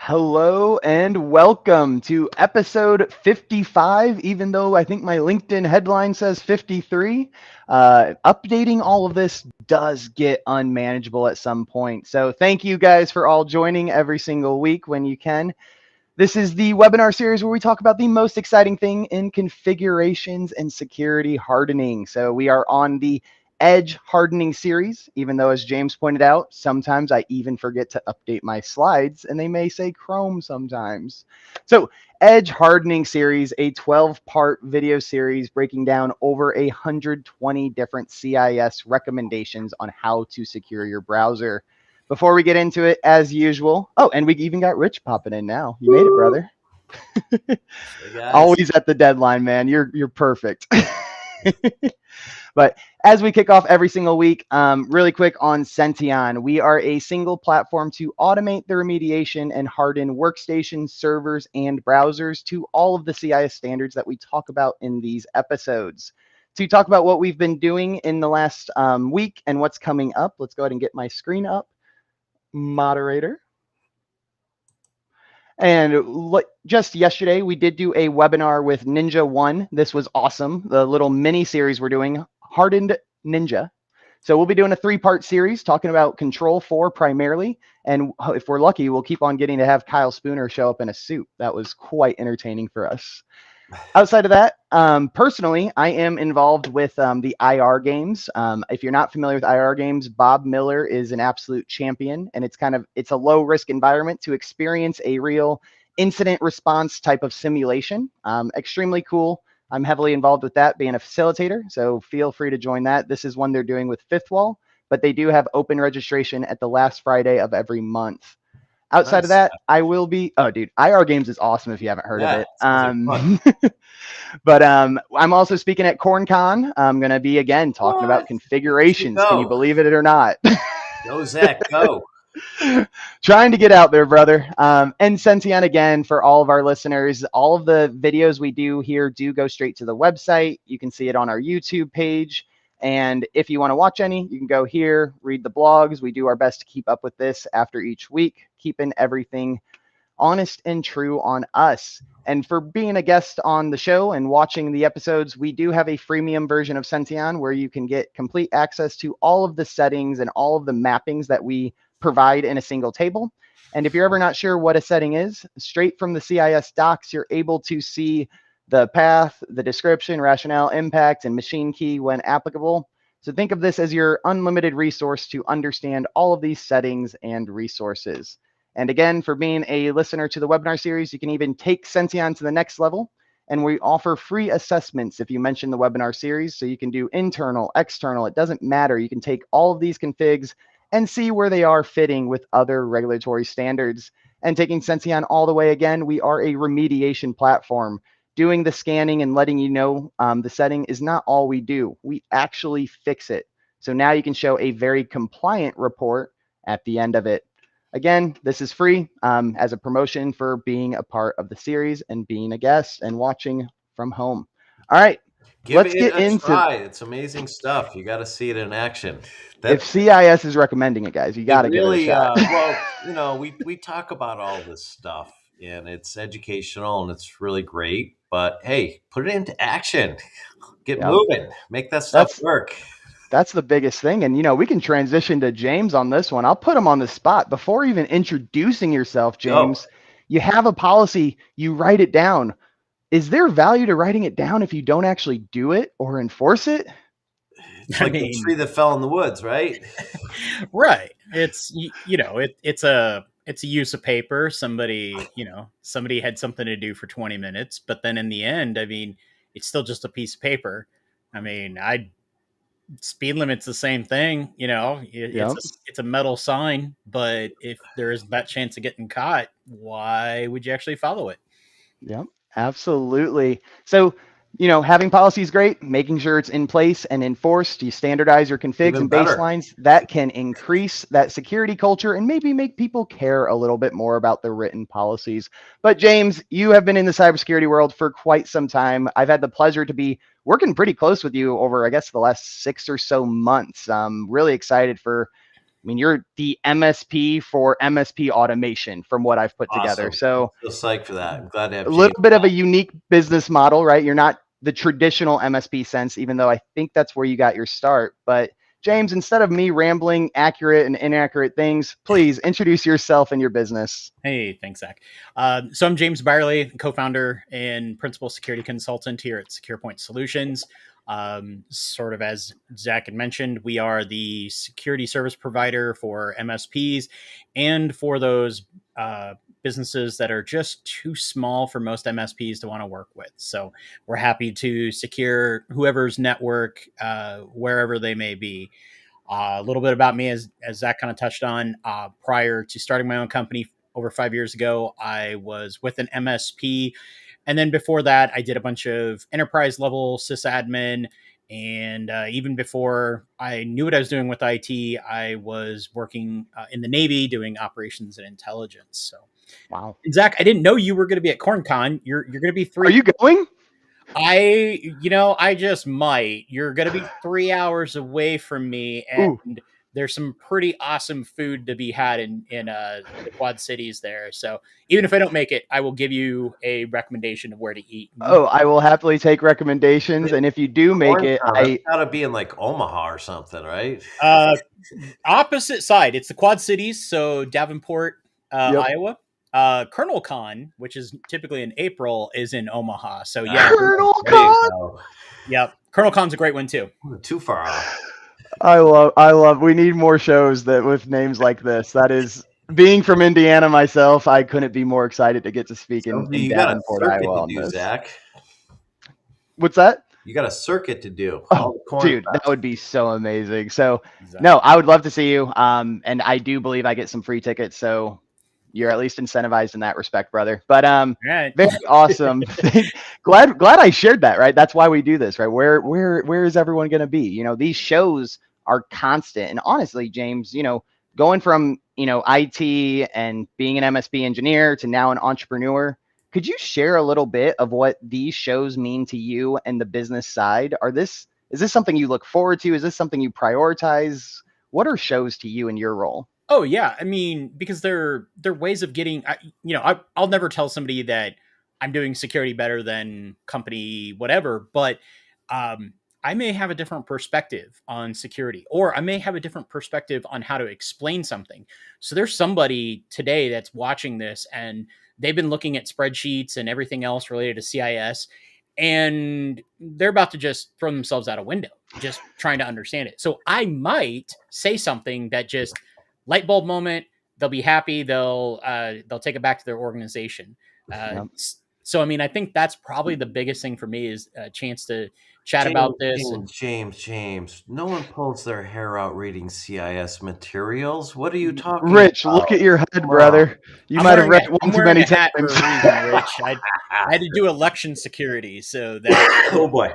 Hello and welcome to episode 55, even though I think my LinkedIn headline says 53. Updating all of this does get unmanageable at some point. So thank you guys for all joining every single week when you can. This is the webinar series where we talk about the most exciting thing in configurations and security hardening. So we are on the Edge hardening series, even though, as James pointed out, sometimes I even forget to update my slides and they may say Chrome sometimes. So Edge hardening series, a 12-part video series breaking down over 120 different CIS recommendations on how to secure your browser. Before we get into it, as usual, and we even got Rich popping in now. You made it, brother. Hey guys. Always at the deadline, man. You're perfect. But as we kick off every single week, really quick on Senteon, we are a single platform to automate the remediation and harden workstations, servers, and browsers to all of the CIS standards that we talk about in these episodes. To talk about what we've been doing in the last week and what's coming up, let's go ahead and get my screen up. Moderator. And just yesterday, we did do a webinar with Ninja One. This was awesome. The little mini series we're doing, Hardened Ninja. So we'll be doing a 3-part series talking about Control 4 primarily. And if we're lucky, we'll keep on getting to have Kyle Spooner show up in a suit. That was quite entertaining for us. Outside of that, personally, I am involved with the IR games. If you're not familiar with IR games, Bob Miller is an absolute champion, and it's a low risk environment to experience a real incident response type of simulation. Extremely cool. I'm heavily involved with that, being a facilitator, so feel free to join that. This is one they're doing with Fifth Wall, but they do have open registration at the last Friday of every month. Outside of that, I will be. Oh, dude, IR Games is awesome if you haven't heard of it. But I'm also speaking at CornCon. I'm going to be, again, talking about configurations. Can you believe it or not? Go, Zach, go. Trying to get out there, brother. And Senteon, again, for all of our listeners, all of the videos we do here do go straight to the website. You can see it on our YouTube page. And if you want to watch any, you can go here, read the blogs. We do our best to keep up with this after each week, keeping everything honest and true on us. And for being a guest on the show and watching the episodes, we do have a freemium version of Senteon where you can get complete access to all of the settings and all of the mappings that we provide in a single table. And if you're ever not sure what a setting is, straight from the CIS docs, you're able to see the path, the description, rationale, impact, and machine key when applicable. So think of this as your unlimited resource to understand all of these settings and resources. And again, for being a listener to the webinar series, you can even take Senteon to the next level. And we offer free assessments if you mention the webinar series. So you can do internal, external, it doesn't matter. You can take all of these configs and see where they are fitting with other regulatory standards. And taking Senteon all the way again, we are a remediation platform. Doing the scanning and letting you know the setting is not all we do. We actually fix it. So now you can show a very compliant report at the end of it. Again, this is free as a promotion for being a part of the series and being a guest and watching from home. All right, let's get into try. It's amazing stuff. You got to see it in action. If CIS is recommending it, guys, you got to really, give it a shot. Well, we talk about all this stuff and it's educational and it's really great. But hey, put it into action. Get moving. Make that stuff work. That's the biggest thing. And, we can transition to James on this one. I'll put him on the spot. Before even introducing yourself, James, you have a policy, you write it down. Is there value to writing it down if you don't actually do it or enforce it? It's like the tree that fell in the woods, right? Right. It's, it's a use of paper. Somebody had something to do for 20 minutes, but then in the end, it's still just a piece of paper. Speed limit's the same thing, it's a metal sign, but if there is that chance of getting caught, why would you actually follow it? Yep, absolutely. So, having policy is great, making sure it's in place and enforced. You standardize your configs and baselines. That can increase that security culture and maybe make people care a little bit more about the written policies. But James, you have been in the cybersecurity world for quite some time. I've had the pleasure to be working pretty close with you over, I guess, the last 6 or so months. I'm really excited for mean, you're the MSP for MSP automation from what I've put together. Awesome. So I'm so psyched for that. I'm glad to have a James. little bit of a unique business model, right? You're not the traditional MSP sense, even though I think that's where you got your start. But James, instead of me rambling accurate and inaccurate things, please introduce yourself and your business. Hey, thanks, Zach. So I'm James Byerly, co-founder and principal security consultant here at SecurePoint Solutions. Sort of as Zach had mentioned, we are the security service provider for MSPs and for those businesses that are just too small for most MSPs to want to work with. So we're happy to secure whoever's network, wherever they may be. A little bit about me, as Zach kind of touched on, prior to starting my own company over 5 years ago, I was with an MSP. And then before that, I did a bunch of enterprise level sysadmin. And even before I knew what I was doing with IT, I was working in the Navy doing operations and intelligence. So, wow. and Zach, I didn't know you were going to be at CornCon. You're going to be Are you going? I just might. You're going to be 3 hours away from me, and Ooh. there's some pretty awesome food to be had in the Quad Cities there. So even if I don't make it, I will give you a recommendation of where to eat. Oh, I will happily take recommendations, and if you do make it, That's gotta be in like Omaha or something, right? Opposite side. It's the Quad Cities, so Davenport, Yep. Iowa. Colonel Con, which is typically in April, is in Omaha. So yeah, Colonel There you Con. go. yep. Colonel Con's a great one too. Too far off. I love. We need more shows that with names like this. That is, being from Indiana myself, I couldn't be more excited to get to speak in You got a Davenport, circuit Iowa to on do, this. Zach. What's that? You got a circuit to do. Oh, dude, that would be so amazing. So, no, I would love to see you. And I do believe I get some free tickets. So you're at least incentivized in that respect, brother. But Right. very awesome. glad I shared that, right? That's why we do this, right? Where is everyone going to be? You know, these shows are constant. And honestly, James, you know, going from, you know, IT and being an MSP engineer to now an entrepreneur, could you share a little bit of what these shows mean to you and the business side? Is this something you look forward to? Is this something you prioritize? What are shows to you in your role? Oh yeah, I mean, because they're ways of getting. I'll never tell somebody that I'm doing security better than company whatever, but I may have a different perspective on security, or I may have a different perspective on how to explain something. So there's somebody today that's watching this, and they've been looking at spreadsheets and everything else related to CIS, and they're about to just throw themselves out a window, just trying to understand it. So I might say something that just light bulb moment. They'll be happy. They'll take it back to their organization. Yep. So I mean, I think that's probably the biggest thing for me is a chance to chat about this. James. No one pulls their hair out reading CIS materials. What are you talking Rich, about? look at your head, brother. You might have read it one too many times. For a reason, Rich. I had to do election security, so that. Oh boy.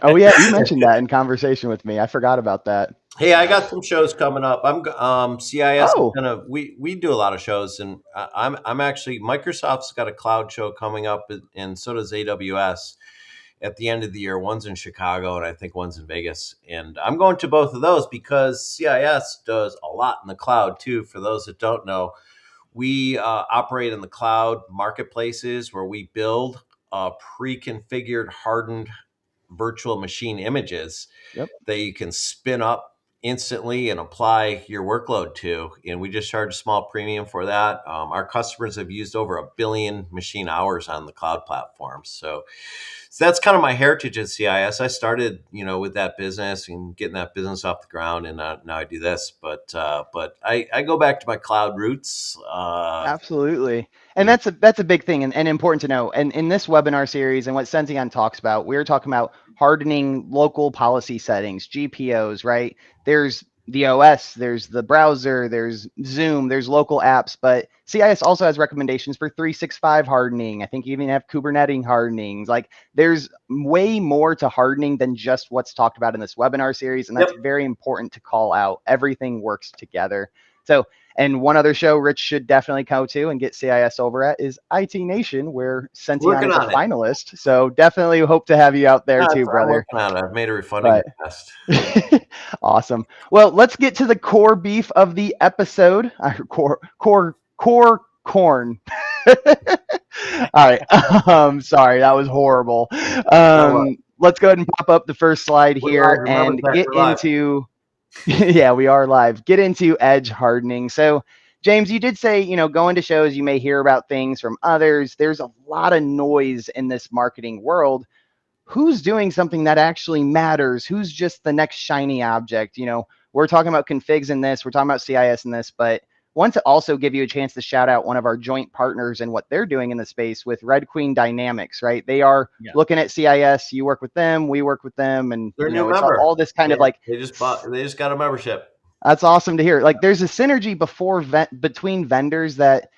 Oh yeah, you mentioned that in conversation with me. I forgot about that. Hey, I got some shows coming up. I'm CIS. Oh. We do a lot of shows, and I'm actually Microsoft's got a cloud show coming up, and so does AWS at the end of the year. One's in Chicago, and I think one's in Vegas. And I'm going to both of those because CIS does a lot in the cloud too. For those that don't know, we operate in the cloud marketplaces where we build pre-configured, hardened virtual machine images that you can spin up instantly and apply your workload to. And we just charge a small premium for that. Our customers have used over 1 billion machine hours on the cloud platform. So that's kind of my heritage at CIS. I started, with that business and getting that business off the ground, and now I do this. But I go back to my cloud roots. Absolutely. And that's a big thing and important to know. And in this webinar series and what Senteon talks about, we're talking about hardening local policy settings, GPOs, right? There's the OS, there's the browser, there's Zoom, there's local apps, but CIS also has recommendations for 365 hardening. I think you even have Kubernetes hardening. Like there's way more to hardening than just what's talked about in this webinar series. And that's very important to call out. Everything works together. So, and one other show Rich should definitely go to and get CIS over at is IT Nation, where Senteon Working is a on it. finalist. So definitely hope to have you out there too, I'm brother. working on it. I've made a refunding But request. awesome. Well, let's get to the core beef of the episode. Core corn. All right. Sorry, that was horrible. Let's go ahead and pop up the first slide here and get into. Yeah, we are live. Get into edge hardening. So, James, you did say, going to shows, you may hear about things from others. There's a lot of noise in this marketing world. Who's doing something that actually matters? Who's just the next shiny object? We're talking about configs in this, we're talking about CIS in this, but want to also give you a chance to shout out one of our joint partners and what they're doing in the space with Red Queen Dynamics, right? They are looking at CIS. You work with them, we work with them, and they're it's all this kind of like they just got a membership. That's awesome to hear. Like there's a synergy between vendors that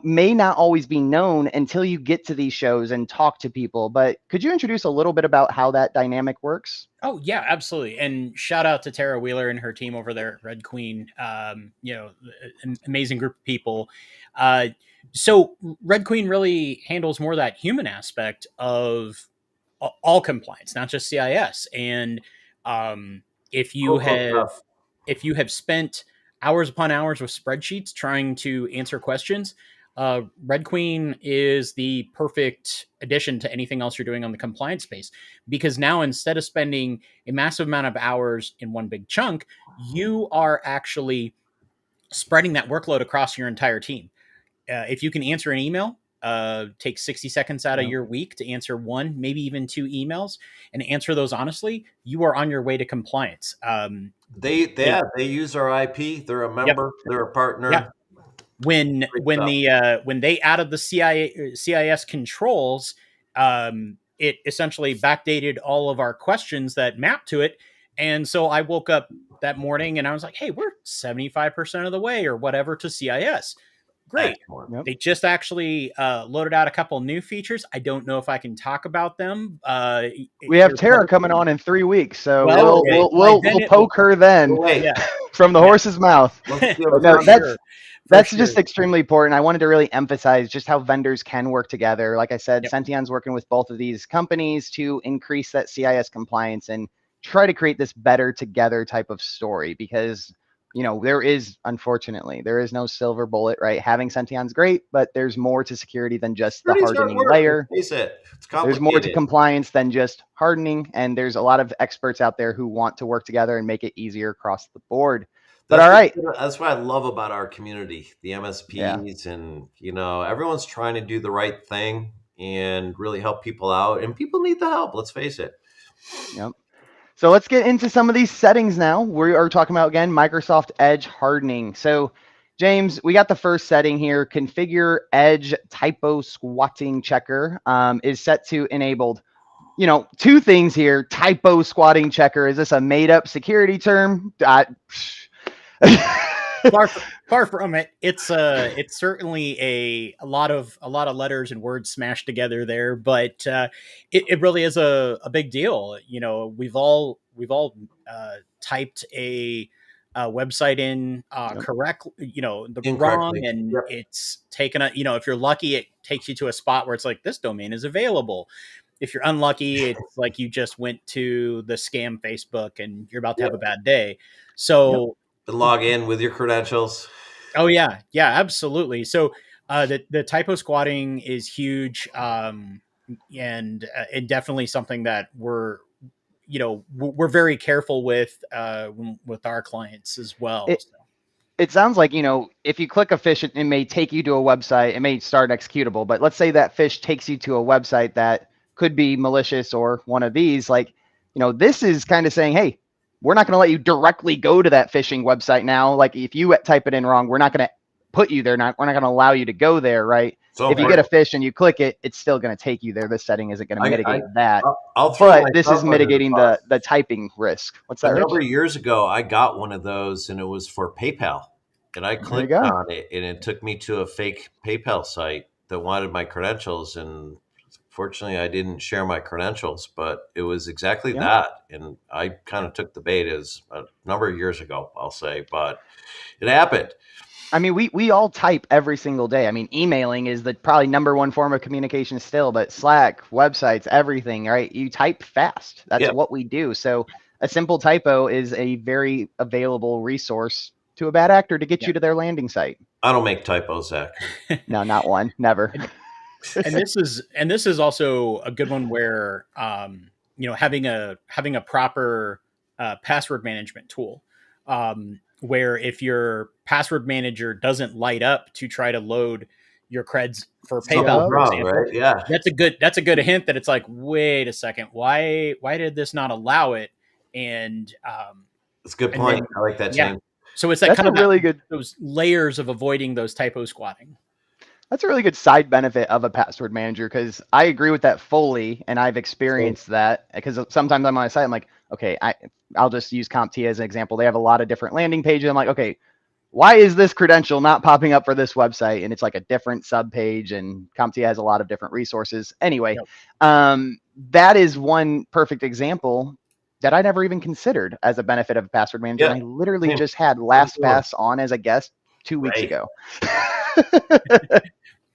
may not always be known until you get to these shows and talk to people. But could you introduce a little bit about how that dynamic works? Oh yeah, absolutely. And shout out to Tara Wheeler and her team over there at Red Queen. An amazing group of people. So Red Queen really handles more that human aspect of all compliance, not just CIS. And if you have spent hours upon hours with spreadsheets trying to answer questions, Red Queen is the perfect addition to anything else you're doing on the compliance space, because now instead of spending a massive amount of hours in one big chunk, you are actually spreading that workload across your entire team. If you can answer an email, take 60 seconds out of your week to answer one, maybe even two emails, and answer those honestly, you are on your way to compliance. They use our IP. They're a member. They're a partner. Yeah. When they added the CIS controls, it essentially backdated all of our questions that mapped to it. And so I woke up that morning and I was like, hey, we're 75% of the way or whatever to CIS. Great. Yep. They just actually loaded out a couple new features. I don't know if I can talk about them. We have Tara coming on in 3 weeks, so we'll poke her then from the horse's mouth. That's just extremely important. I wanted to really emphasize just how vendors can work together. Like I said, Senteon's working with both of these companies to increase that CIS compliance and try to create this better together type of story, because unfortunately, there is no silver bullet, right? Having Senteon's great, but there's more to security than just the hardening layer. There's more to compliance than just hardening, and there's a lot of experts out there who want to work together and make it easier across the board. But all right. That's what I love about our community, the MSPs, and everyone's trying to do the right thing and really help people out, and people need the help. Let's face it. Yep. So let's get into some of these settings now. We are talking about, again, Microsoft Edge hardening. So, James, we got the first setting here. Configure Edge Typosquatting checker is set to enabled. Two things here. Typosquatting checker. Is this a made-up security term? Far from it. It's certainly a lot of letters and words smashed together there, but it really is a big deal. We've all typed a website in correct, wrong, and it's taken if you're lucky, it takes you to a spot where it's like, this domain is available. If you're unlucky, it's like you just went to the scam Facebook and you're about to have a bad day. So log in with your credentials. Oh yeah, absolutely. So the Typosquatting is huge, and definitely something that we're very careful with our clients as well. It sounds like, if you click a fish, it may take you to a website. It may start executable, but let's say that fish takes you to a website that could be malicious or one of these. Like, this is kind of saying, hey, we're not going to let you directly go to that phishing website now. Like, if you type it in wrong, we're not going to put you there. We're not going to allow you to go there, right? So if you get a fish and you click it, it's still going to take you there. This setting isn't going to mitigate that. But this is mitigating the typing risk. What's that, Rich? A number of years ago, I got one of those, and it was for PayPal. And I clicked on it, and it took me to a fake PayPal site that wanted my credentials. And fortunately, I didn't share my credentials, but it was exactly Yeah. that. And I kind of took the bait as a number of years ago, I'll say, but it happened. I mean, we all type every single day. I mean, emailing is the probably number one form of communication still, but Slack, websites, everything, right? You type fast. That's Yep. what we do. So a simple typo is a very available resource to a bad actor to get you to their landing site. I don't make typos, Zach. No, not one. Never. And this is also a good one where having a proper password management tool, where if your password manager doesn't light up to try to load your creds for PayPal, for example, right? Yeah, that's a good hint that it's like, wait a second, why did this not allow it? And that's a good point. I like that, James. so it's like That's kind a of really good. those layers of avoiding those typo squatting. That's a really good side benefit of a password manager because I agree with that fully, and I've experienced that because sometimes I'm on a site, I'm like, okay, I'll just use CompTIA as an example. They have a lot of different landing pages. I'm like, okay, why is this credential not popping up for this website? And it's like a different sub page, and CompTIA has a lot of different resources. Anyway, that is one perfect example that I never even considered as a benefit of a password manager. Yeah. And I literally just had LastPass on as a guest 2 weeks ago.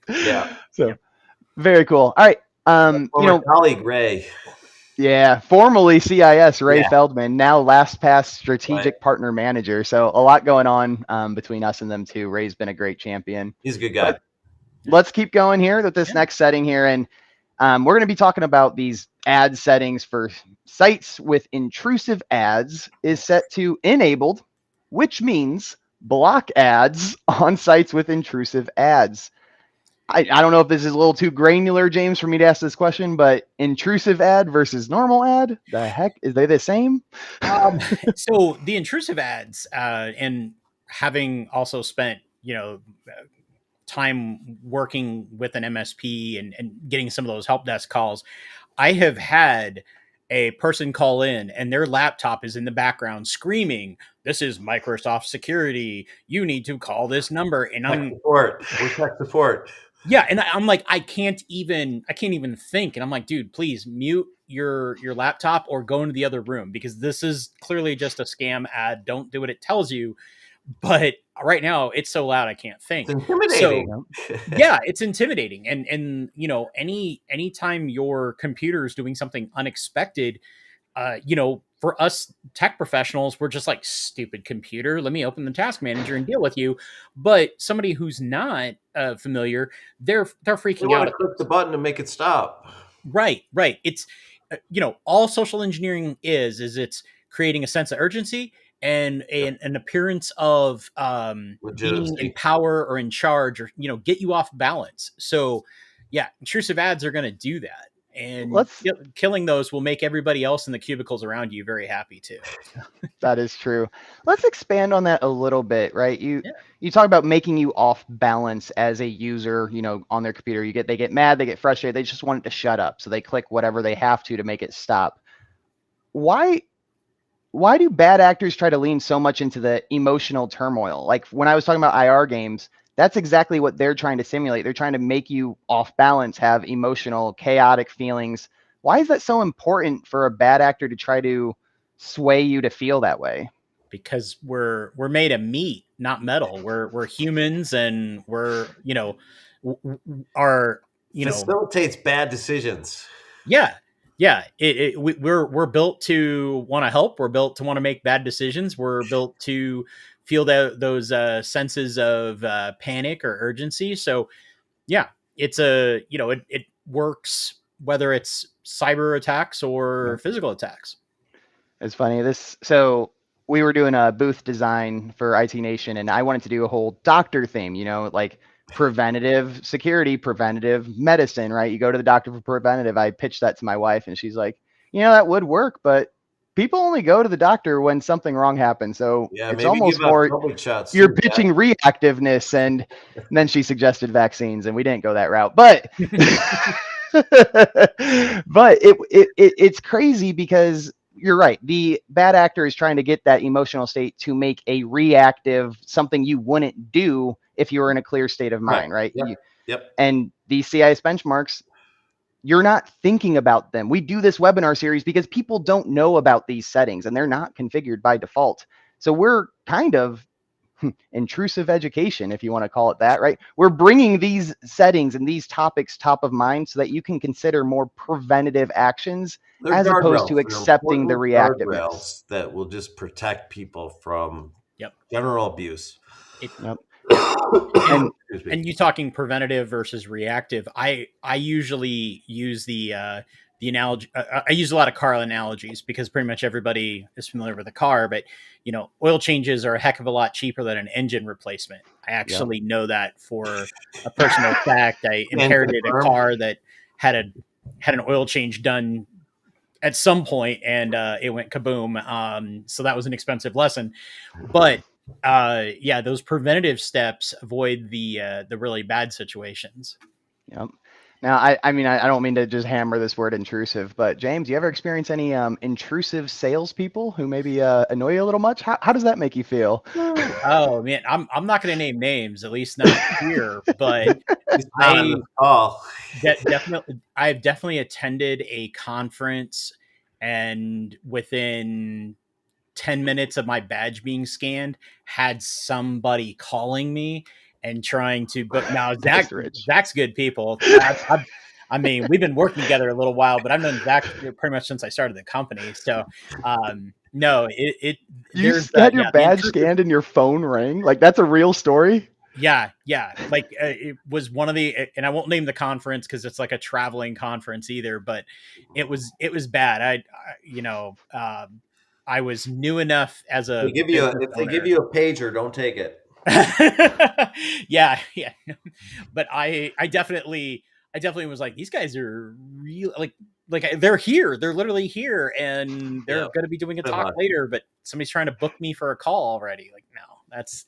Yeah. So very cool. All right. My colleague Ray. Yeah, formerly CIS Ray Yeah. Feldman, now LastPass strategic partner manager. So a lot going on between us and them too. Ray's been a great champion. He's a good guy. Let's keep going here with this next setting here, and we're going to be talking about these ad settings for sites with intrusive ads is set to enabled, which means block ads on sites with intrusive ads. I don't know if this is a little too granular, James, for me to ask this question, but intrusive ad versus normal ad, the heck, is they the same? So the intrusive ads, and having also spent, time working with an MSP and getting some of those help desk calls, I have had a person call in and their laptop is in the background screaming, "This is Microsoft security. You need to call this number." And We're tech support. Yeah, and I'm like, I can't even think. And I'm like, dude, please mute your laptop or go into the other room because this is clearly just a scam ad. Don't do what it tells you. But right now it's so loud I can't think. It's intimidating. So, yeah, it's intimidating. And anytime your computer is doing something unexpected, for us tech professionals, we're just like, stupid computer, let me open the task manager and deal with you. But somebody who's not familiar, they're freaking out. Click the button to make it stop. Right. It's all social engineering is it's creating a sense of urgency and an appearance of being in power or in charge, or get you off balance. So yeah, intrusive ads are going to do that. And killing those will make everybody else in the cubicles around you very happy too. That is true. Let's expand on that a little bit, right? You talk about making you off balance as a user, on their computer. They get mad, they get frustrated, they just want it to shut up. So they click whatever they have to make it stop. Why do bad actors try to lean so much into the emotional turmoil? Like when I was talking about IR games, that's exactly what they're trying to simulate. They're trying to make you off balance, have emotional, chaotic feelings. Why is that so important for a bad actor to try to sway you to feel that way? Because we're made of meat, not metal. We're humans, and we're facilitates bad decisions. Yeah. We're built to want to help. We're built to want to make bad decisions. We're built to feel those senses of panic or urgency. So yeah, it's it works whether it's cyber attacks or physical attacks. It's funny. So we were doing a booth design for IT Nation, and I wanted to do a whole doctor theme, like preventative security, preventative medicine, right? You go to the doctor for preventative. I pitched that to my wife, and she's like, that would work, but people only go to the doctor when something wrong happens. So it's almost more you're pitching reactiveness. And then she suggested vaccines, and we didn't go that route. But but it's crazy because you're right. The bad actor is trying to get that emotional state to make a reactive something you wouldn't do if you were in a clear state of mind, right? Yep. And these CIS benchmarks, you're not thinking about them. We do this webinar series because people don't know about these settings and they're not configured by default. So we're kind of intrusive education, if you want to call it that, right? We're bringing these settings and these topics top of mind so that you can consider more preventative actions They're as opposed guardrails. to They're accepting the important reactiveness. guardrails that will just protect people from Yep. general abuse. Yep. And you talking preventative versus reactive. I usually use the analogy. I use a lot of car analogies because pretty much everybody is familiar with a car. But oil changes are a heck of a lot cheaper than an engine replacement. I actually know that for a personal fact. I inherited a car that had an oil change done at some point, and it went kaboom. So that was an expensive lesson, but those preventative steps avoid the really bad situations. Yep. Now, I mean, I don't mean to just hammer this word intrusive, but James, you ever experience any intrusive salespeople who maybe annoy you a little much? How does that make you feel? Oh man, I'm not going to name names, at least not here, but I've definitely attended a conference, and within 10 minutes of my badge being scanned, had somebody calling me and trying to book. Now, Zach's good people. I mean, we've been working together a little while, but I've known Zach pretty much since I started the company. So, no, you had your badge scanned and your phone rang. Like, that's a real story. Yeah. Like it was one of the, and I won't name the conference because it's like a traveling conference either, but it was bad. I was new enough as a. If they give you a pager, don't take it. yeah. But I definitely was like, these guys are real, like they're here, they're literally here, and they're going to be doing a talk later, but somebody's trying to book me for a call already. Like, no, that's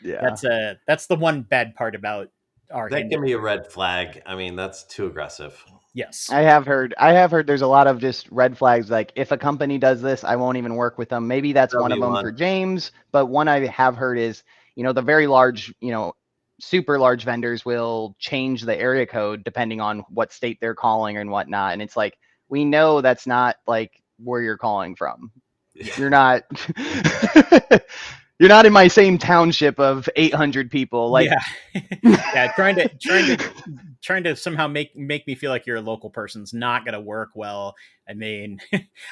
the one bad part about our. That can be a red flag. I mean, that's too aggressive. Yes. I have heard there's a lot of just red flags. Like, if a company does this, I won't even work with them. Maybe that's one of them for James, but one I have heard is, the very large, super large vendors will change the area code depending on what state they're calling and whatnot. And it's like, we know that's not like where you're calling from. You're not you're not in my same township of 800 people. Like, trying to somehow make me feel like you're a local person's not going to work well. I mean,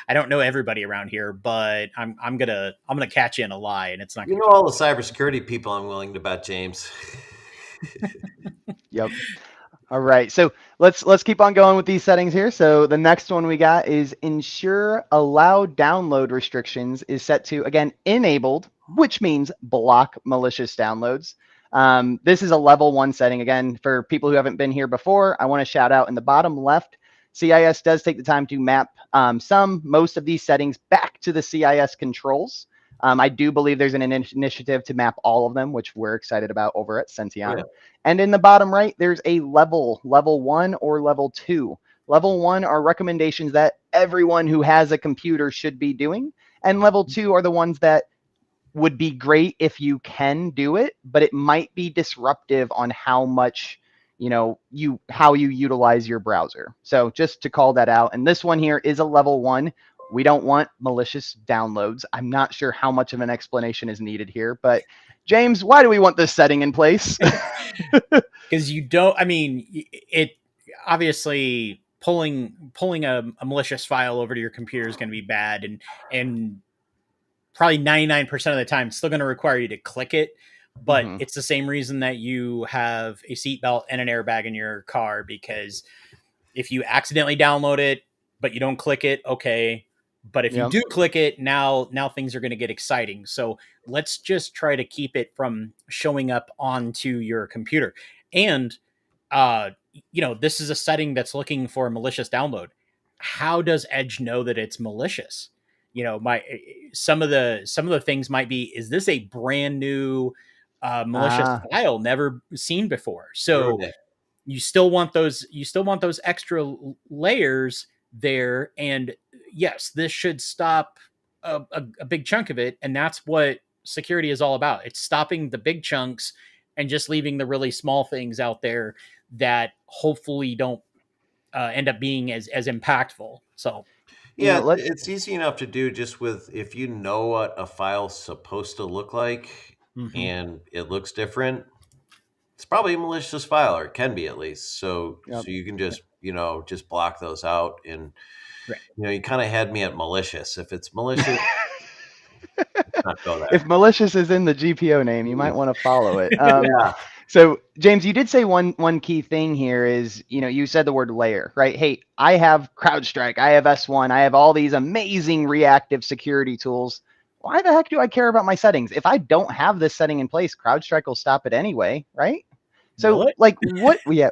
I don't know everybody around here, but I'm gonna catch you in a lie, and it's not. All the cybersecurity people I'm willing to bet, James. Yep. All right, so let's keep on going with these settings here. So the next one we got is ensure allow download restrictions is set to, again, enabled, which means block malicious downloads. This is a level 1 setting. Again, for people who haven't been here before, I want to shout out in the bottom left, CIS does take the time to map most of these settings back to the CIS controls. I do believe there's an initiative to map all of them, which we're excited about over at Senteon. Yeah. And in the bottom right, there's a level 1 or level 2. Level 1 are recommendations that everyone who has a computer should be doing. And level 2 are the ones that would be great if you can do it, but it might be disruptive on how much, how you utilize your browser. So just to call that out. And this one here is a level 1. We don't want malicious downloads. I'm not sure how much of an explanation is needed here, but James, why do we want this setting in place? Because you don't, I mean, it obviously pulling a malicious file over to your computer is going to be bad, and probably 99% of the time it's still going to require you to click it. But it's the same reason that you have a seatbelt and an airbag in your car, because if you accidentally download it, but you don't click it, okay. But if you do click it, now things are going to get exciting. So let's just try to keep it from showing up onto your computer. And, this is a setting that's looking for a malicious download. How does Edge know that it's malicious? Some of the things might be, is this a brand new malicious file never seen before? So you still want those extra layers there. And yes, this should stop a big chunk of it. And that's what security is all about. It's stopping the big chunks and just leaving the really small things out there that hopefully don't end up being as impactful. So Yeah, let's it's easy enough to do just with if you know what a file's supposed to look like and it looks different, it's probably a malicious file, or it can be at least. So yep. you can just, just block those out. And right. you kind of had me at malicious. If it's malicious, not go If there. malicious is in the GPO name, you might want to follow it. Yeah. So James, you did say one key thing here is, you said the word layer, right? Hey, I have CrowdStrike, I have S1, I have all these amazing reactive security tools. Why the heck do I care about my settings? If I don't have this setting in place, CrowdStrike will stop it anyway, right? Will So it? like what yeah,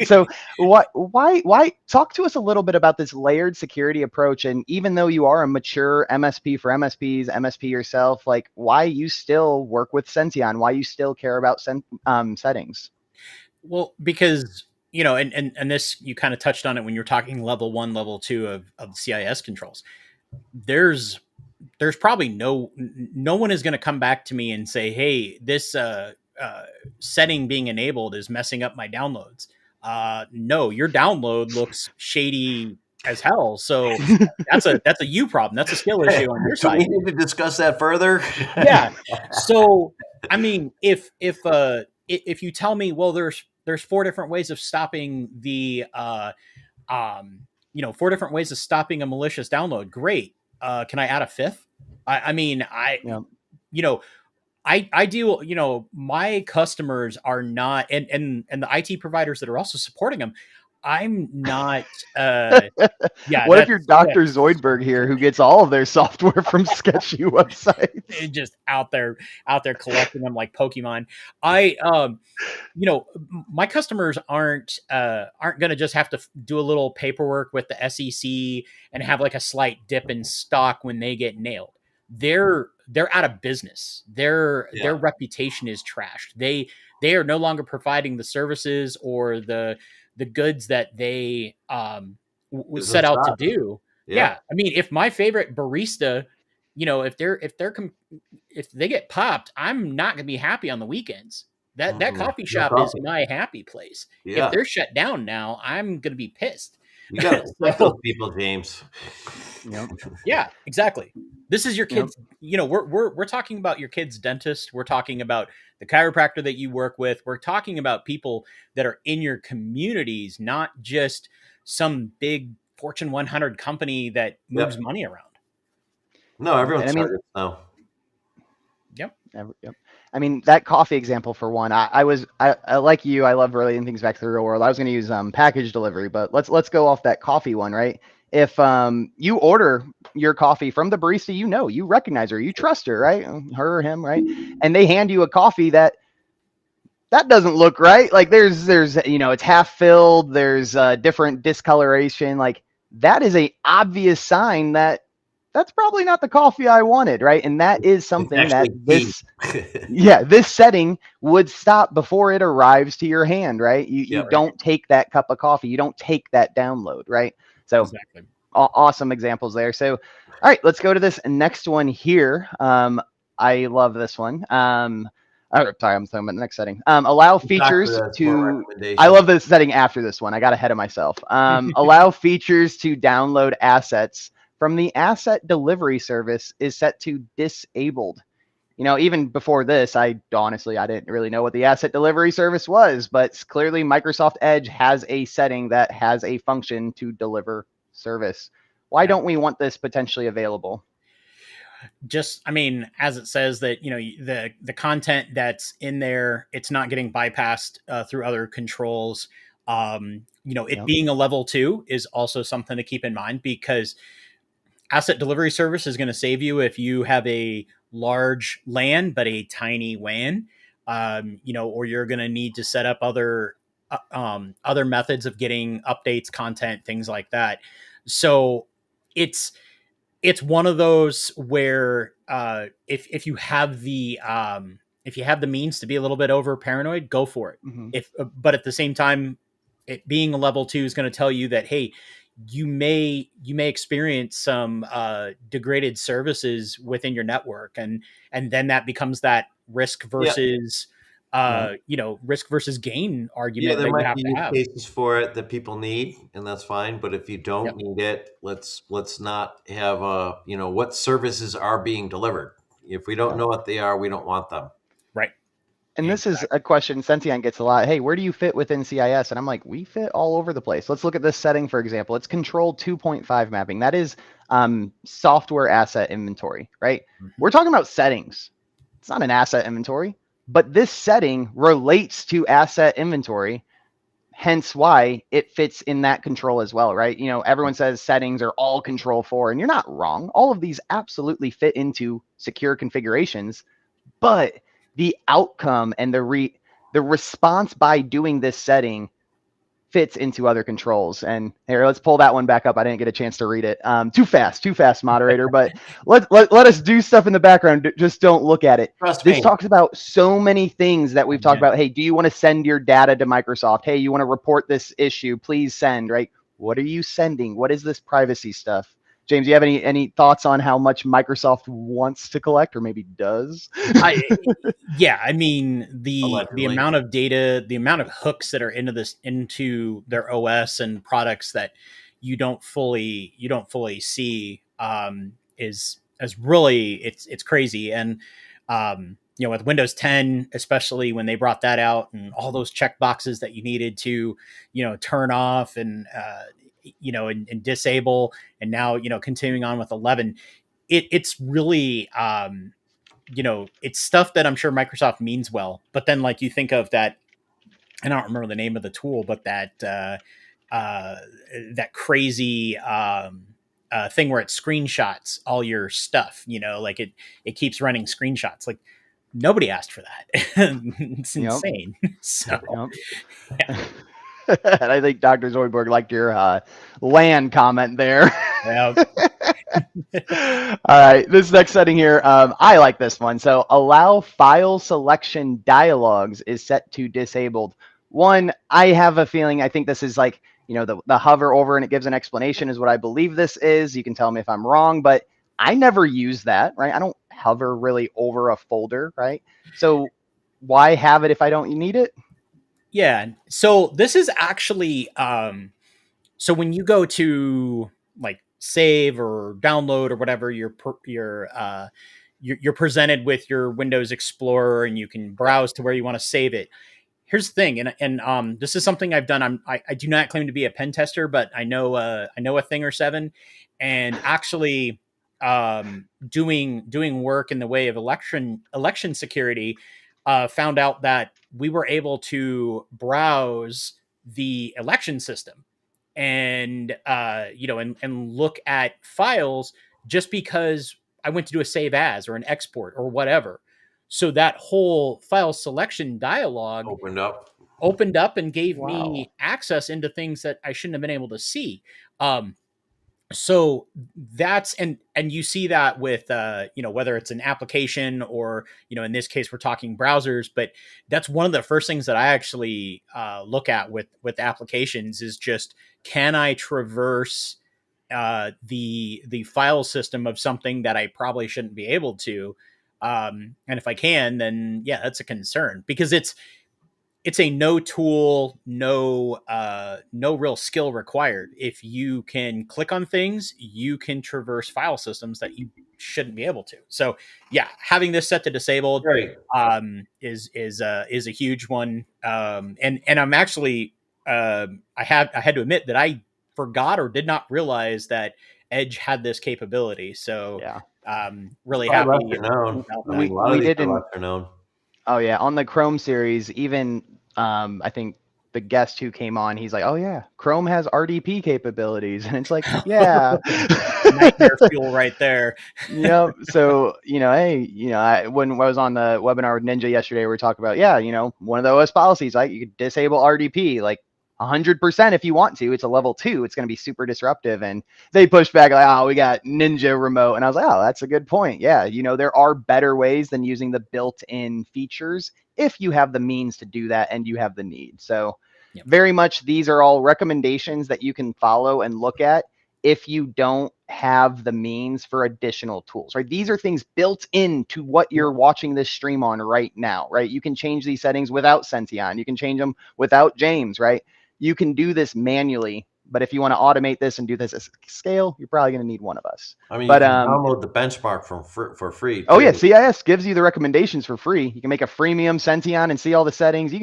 so why talk to us a little bit about this layered security approach, and even though you are a mature MSP for MSPs, MSP yourself, like why you still work with Senteon, why you still care about settings? Well, because and this, you kind of touched on it when you're talking level 1, level 2 of CIS controls. There's probably no one is going to come back to me and say, hey, this setting being enabled is messing up my downloads. No, your download looks shady as hell. So that's a you problem. That's a skill issue on your Do we side. need to discuss that further? Yeah. So I mean, if you tell me, well, there's 4 different ways of stopping the 4 different ways of stopping a malicious download. Great. Can I add a 5th? I mean, Yeah. you know, I deal, my customers are not, and the IT providers that are also supporting them. I'm not, yeah, What if you're that's Dr. Zoidberg here, who gets all of their software from sketchy websites? just out there collecting them like Pokemon. I, my customers aren't going to just have to do a little paperwork with the SEC and have like a slight dip in stock when they get nailed. They're out of business. Their reputation is trashed. They are no longer providing the services or the goods that they set out to do. Yeah, I mean, if my favorite barista, if they get popped, I'm not going to be happy on the weekends. That coffee No shop is coffee. my happy place. If Yeah. they're shut down now, I'm going to be pissed. You got to protect those people, James. Yep. Yeah, exactly. This is your Yep. kid's, we're talking about your kid's dentist. We're talking about the chiropractor that you work with. We're talking about people that are in your communities, not just some big Fortune 100 company that moves money around. No, everyone's And I mean, targets now. Yep. Yep. I mean, that coffee example for one, I like you, I love relating things back to the real world. I was going to use package delivery, but let's go off that coffee one, right? If you order your coffee from the barista, you recognize her, you trust her, right? Her or him, right? And they hand you a coffee that doesn't look right. Like there's it's half filled, there's different discoloration. Like that is a obvious sign that that's probably not the coffee I wanted, right? And that is something that this setting would stop before it arrives to your hand, right? You don't take that cup of coffee, you don't take that download, right? So exactly. Awesome examples there. So all right, let's go to this next one here. I love this one. Sorry, I'm talking about the next setting. Allow features to. I love this setting after this one. I got ahead of myself. Allow features to download assets from the asset delivery service is set to disabled. Even before this, I didn't really know what the asset delivery service was, but clearly Microsoft Edge has a setting that has a function to deliver service. Why don't we want this potentially available? Just, I mean, as it says that, the content that's in there, it's not getting bypassed through other controls. It being a level 2 is also something to keep in mind, because asset delivery service is going to save you if you have a large LAN but a tiny WAN, or you're going to need to set up other methods of getting updates, content, things like that. So it's one of those where if you have the means to be a little bit over paranoid, go for it. But at the same time, it being a level 2 is going to tell you that, hey, you may experience some degraded services within your network, and then that becomes that risk versus risk versus gain Yeah, argument there that you might have be to use have. cases for it that people need, and that's fine. But if you don't Yep. need it, let's not have what services are being delivered. If we don't know what they are, we don't want them. Right. And this is Exactly. a question Senteon gets a lot. Hey, where do you fit within CIS? And I'm like, we fit all over the place. Let's look at this setting, for example. It's control 2.5 mapping. That is software asset inventory, right? Mhm. We're talking about settings. It's not an asset inventory, but this setting relates to asset inventory, hence why it fits in that control as well, right? Everyone says settings are all control 4, and you're not wrong. All of these absolutely fit into secure configurations, but the outcome and the response by doing this setting fits into other controls. And here, let's pull that one back up. I didn't get a chance to read it. Too fast, moderator. But let us do stuff in the background. Just don't look at it. Trust This me. talks about so many things that we've talked Yeah. about. Hey, do you want to send your data to Microsoft? Hey, you want to report this issue? Please send, right? What are you sending? What is this privacy stuff? James, do you have any thoughts on how much Microsoft wants to collect, or maybe does? Yeah, I mean the Allegedly. amount of data, the amount of hooks that are into their OS and products that you don't fully see is really it's crazy. And with Windows 10, especially when they brought that out and all those check boxes that you needed to turn off and and disable, and now continuing on with 11, it's really it's stuff that I'm sure Microsoft means well, but then like you think of that, I don't remember the name of the tool, but uh, that crazy thing where it screenshots all your stuff, like it keeps running screenshots. Like nobody asked for that. It's Yep. insane. So Yep. And I think Dr. Zoidberg liked your LAN comment there. yeah. All right, this next setting here, I like this one. So allow file selection dialogues is set to disabled. One, I have a feeling, I think this is like, the hover over and it gives an explanation is what I believe this is. You can tell me if I'm wrong, but I never use that, right? I don't hover really over a folder, right? So why have it if I don't need it? Yeah. So this is actually so when you go to like save or download or whatever, you're presented with your Windows Explorer and you can browse to where you want to save it. Here's the thing, and this is something I've done. I do not claim to be a pen tester, but I know a thing or seven, and actually doing work in the way of election security, found out that we were able to browse the election system and and look at files just because I went to do a save as or an export or whatever. So that whole file selection dialog opened up and gave Wow. me access into things that I shouldn't have been able to see. Um, so that's and you see that with whether it's an application or in this case we're talking browsers, but that's one of the first things that I actually look at with applications is just, can I traverse the file system of something that I probably shouldn't be able to, and if I can, then yeah, that's a concern, because it's a no tool, no real skill required. If you can click on things, you can traverse file systems that you shouldn't be able to. So yeah, having this set to disabled Right. is a huge one. And I'm actually I had to admit that I forgot or did not realize that Edge had this capability. So Yeah. really Probably happy lesser known. about I that. mean, a lot We of these are didn't. lesser known. Oh yeah, on the Chrome series, even I think the guest who came on, he's like, "Oh yeah, Chrome has RDP capabilities," and it's like, yeah. Nightmare fuel right there. Yep. So, hey, when I was on the webinar with Ninja yesterday, we were talking about, yeah, one of the OS policies, like you could disable RDP like 100% if you want to. It's a level 2. It's going to be super disruptive. And they pushed back like, oh, we got Ninja remote. And I was like, oh, that's a good point. Yeah. There are better ways than using the built-in features if you have the means to do that and you have the need. So Yep. very much these are all recommendations that you can follow and look at. If you don't have the means for additional tools, right? These are things built into what you're watching this stream on right now, right? You can change these settings without Senteon. You can change them without James, right? You can do this manually, but if you want to automate this and do this at scale, you're probably going to need one of us. I mean, But you can download the benchmark for free too. oh yeah, CIS gives you the recommendations for free. You can make a freemium Senteon and see all the settings.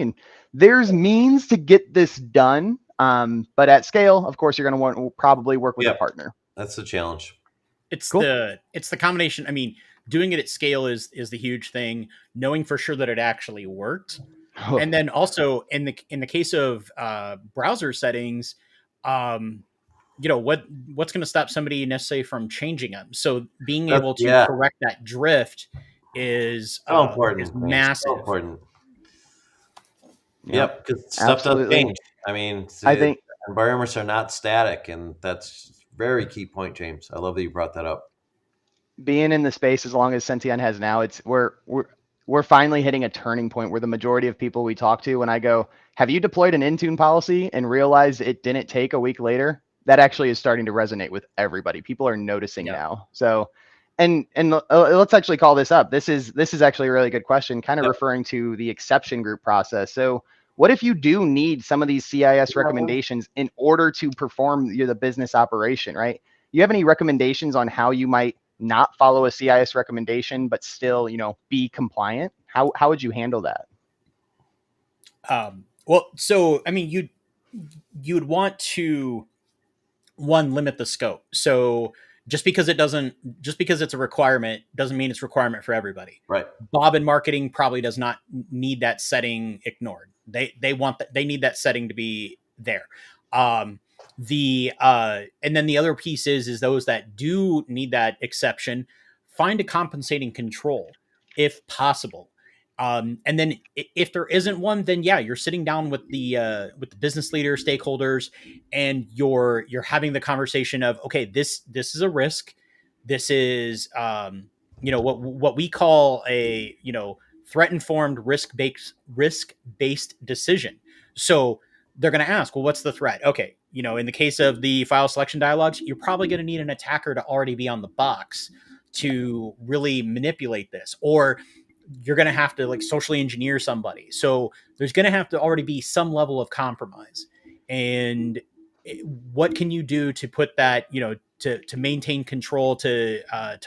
There's means to get this done. But at scale, of course, you're going to want to probably work with a partner. That's the challenge. It's the combination. I mean, doing it at scale is the huge thing. Knowing for sure that it actually worked, and then also in the case of browser settings, what's going to stop somebody necessarily from changing them? So being able to correct that drift is so important. Is massive. So important. Yep, because stuff does change. I mean, I think environments are not static, and that's very key point, James. I love that you brought that up. Being in the space as long as Senteon has now, we're finally hitting a turning point where the majority of people we talk to, when I go, have you deployed an Intune policy and realized it didn't take a week later? That actually is starting to resonate with everybody. People are noticing now. So, and let's actually call this up. This is actually a really good question, kind of referring to the exception group process. So what if you do need some of these CIS recommendations in order to perform the business operation, right? You have any recommendations on how you might not follow a CIS recommendation, but still, be compliant? How would you handle that? Well, so, I mean, you'd want to, one, limit the scope. So just because it's a requirement doesn't mean it's a requirement for everybody. Right. Bob in marketing probably does not need that setting ignored. They need that setting to be there. And then the other piece is those that do need that exception, find a compensating control if possible. And then if there isn't one, then you're sitting down with the business leader, stakeholders, and you're having the conversation of, okay, this is a risk. This is, what we call a, threat-informed risk-based decision. So they're going to ask, well, what's the threat? Okay. In the case of the file selection dialogues, you're probably going to need an attacker to already be on the box to really manipulate this, or you're going to have to socially engineer somebody. So there's going to have to already be some level of compromise. And what can you do to put that, to maintain control, to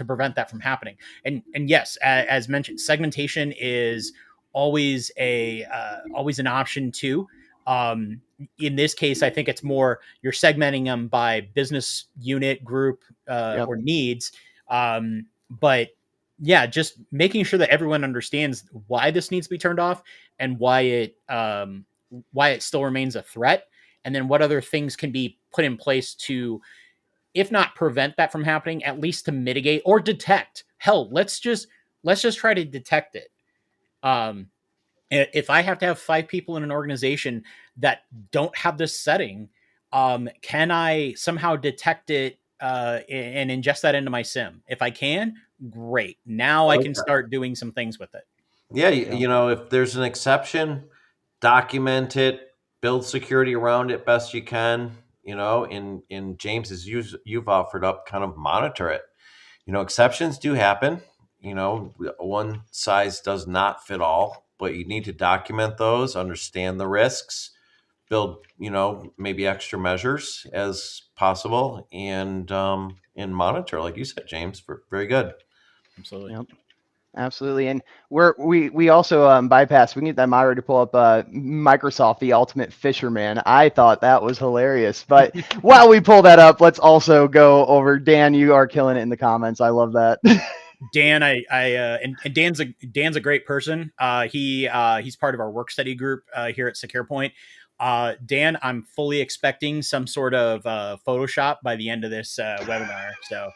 prevent that from happening? And yes, as mentioned, segmentation is always an option too. In this case, I think it's more you're segmenting them by business unit, group, or needs. But just making sure that everyone understands why this needs to be turned off and why it still remains a threat, and then what other things can be put in place to, if not prevent that from happening, at least to mitigate or detect. Hell, let's just try to detect it. If I have to have 5 people in an organization that don't have this setting, can I somehow detect it and ingest that into my SIM? If I can, great. Now I can start doing some things with it. Yeah, if there's an exception, document it, build security around it best you can. In James, as you've offered up, kind of monitor it. Exceptions do happen. One size does not fit all, but you need to document those, understand the risks, build, maybe extra measures as possible, and monitor, like you said, James. Very good. Absolutely. Yep. Absolutely. And we also bypass, we can get that moderator to pull up Microsoft, the Ultimate Fisherman. I thought that was hilarious. But while we pull that up, let's also go over, Dan, you are killing it in the comments. I love that. Dan, and Dan's a great person. He's part of our work study group here at SecurePoint. Dan, I'm fully expecting some sort of Photoshop by the end of this webinar. So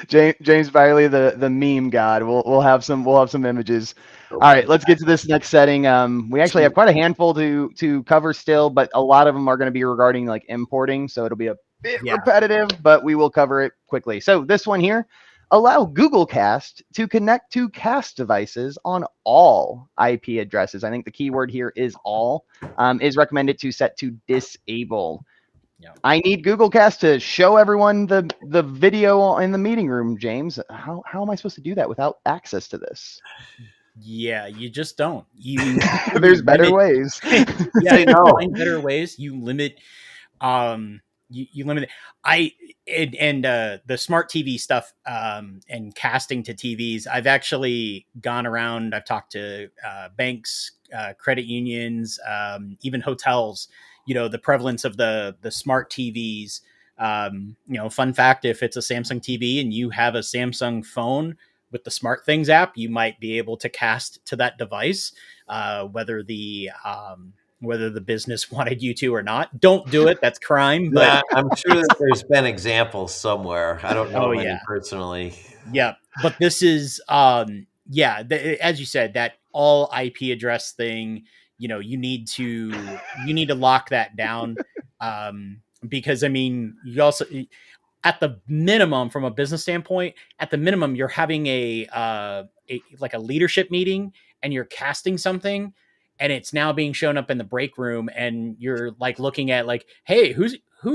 James Bailey, the meme god. We'll have some images. All right, let's get to this next setting. We actually have quite a handful to cover still, but a lot of them are going to be regarding importing, so it'll be a bit repetitive, but we will cover it quickly. So this one here, allow Google Cast to connect to Cast devices on all IP addresses. I think the keyword here is all. Is recommended to set to disable. I need Google Cast to show everyone the video in the meeting room, James. How am I supposed to do that without access to this? Yeah, you just don't. You There's better limit. ways. Yeah, Say you no. find better ways. You limit. You limit it. The smart TV stuff and casting to TVs. I've actually gone around. I've talked to banks, credit unions, even hotels. The prevalence of the smart TVs. Fun fact: if it's a Samsung TV and you have a Samsung phone with the Smart Things app, you might be able to cast to that device, whether the business wanted you to or not. Don't do it. That's crime. But Yeah, I'm sure that there's been examples somewhere. I don't know oh of any yeah, personally. yeah. But this is as you said, that all IP address thing. You need to lock that down, because I mean, you also, at the minimum, from a business standpoint, at the minimum, you're having like a leadership meeting and you're casting something, and it's now being shown up in the break room, and you're like looking at like, hey, who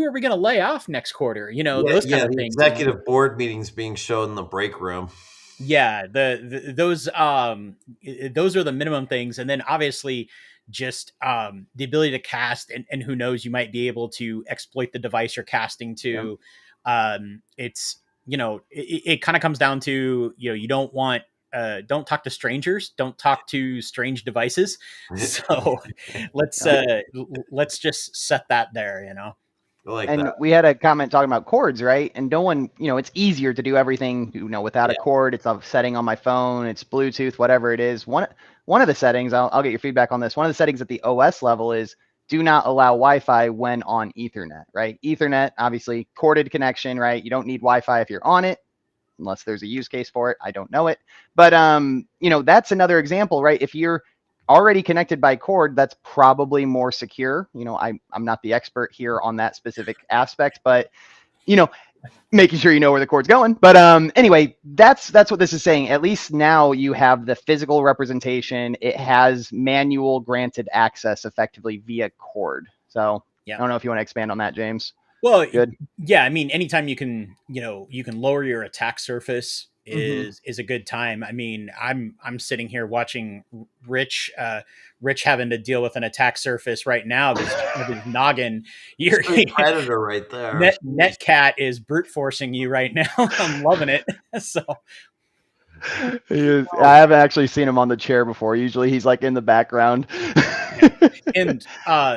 are we going to lay off next quarter? Yeah, Those kind yeah, of the things. executive board meetings being shown in the break room. Yeah, those are the minimum things, and then obviously just the ability to cast, and who knows, you might be able to exploit the device you're casting to. It's it kind of comes down to, you don't talk to strangers, don't talk to strange devices. So let's just set that there. I like And that. we had a comment talking about cords, right? And no one, it's easier to do everything, without a Yeah. cord. It's a setting on my phone, it's Bluetooth, whatever it is. One of the settings, I'll get your feedback on this. One of the settings at the OS level is do not allow Wi-Fi when on Ethernet, right? Ethernet, obviously corded connection, right? You don't need Wi-Fi if you're on it, unless there's a use case for it. I don't know it. But that's another example, right? If you're already connected by cord, that's probably more secure. I'm not the expert here on that specific aspect, but making sure you know where the cord's going. But anyway, that's what this is saying. At least now you have the physical representation. It has manual granted access effectively via cord. So I don't know if you want to expand on that, James. Well, Good. yeah, I mean, anytime you can lower your attack surface is a good time. I mean, I'm sitting here watching Rich having to deal with an attack surface right now of his noggin. You're Predator right there. Netcat is brute forcing you right now. I'm loving it. So I haven't actually seen him on the chair before. Usually he's like in the background. And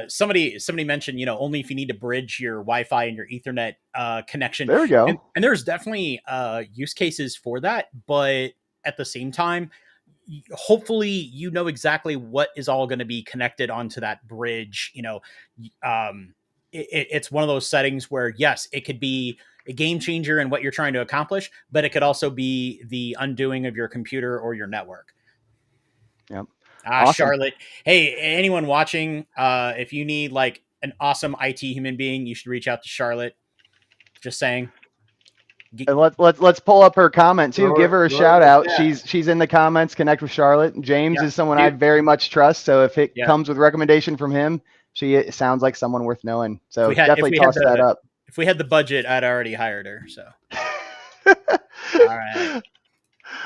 somebody mentioned, only if you need to bridge your Wi-Fi and your Ethernet connection. There we go. And there's definitely use cases for that, but at the same time, hopefully you know exactly what is all going to be connected onto that bridge. It's one of those settings where, yes, it could be a game changer in what you're trying to accomplish, but it could also be the undoing of your computer or your network. Yep. Awesome. Charlotte. Hey, anyone watching, if you need like an awesome IT human being, you should reach out to Charlotte. Just saying. And let's pull up her comment too. Give her a shout out. She's in the comments. Connect with Charlotte. James is someone I very much trust. So if it comes with recommendation from him, she sounds like someone worth knowing. So definitely toss that up. If we had the budget, I'd already hired her. So. All right.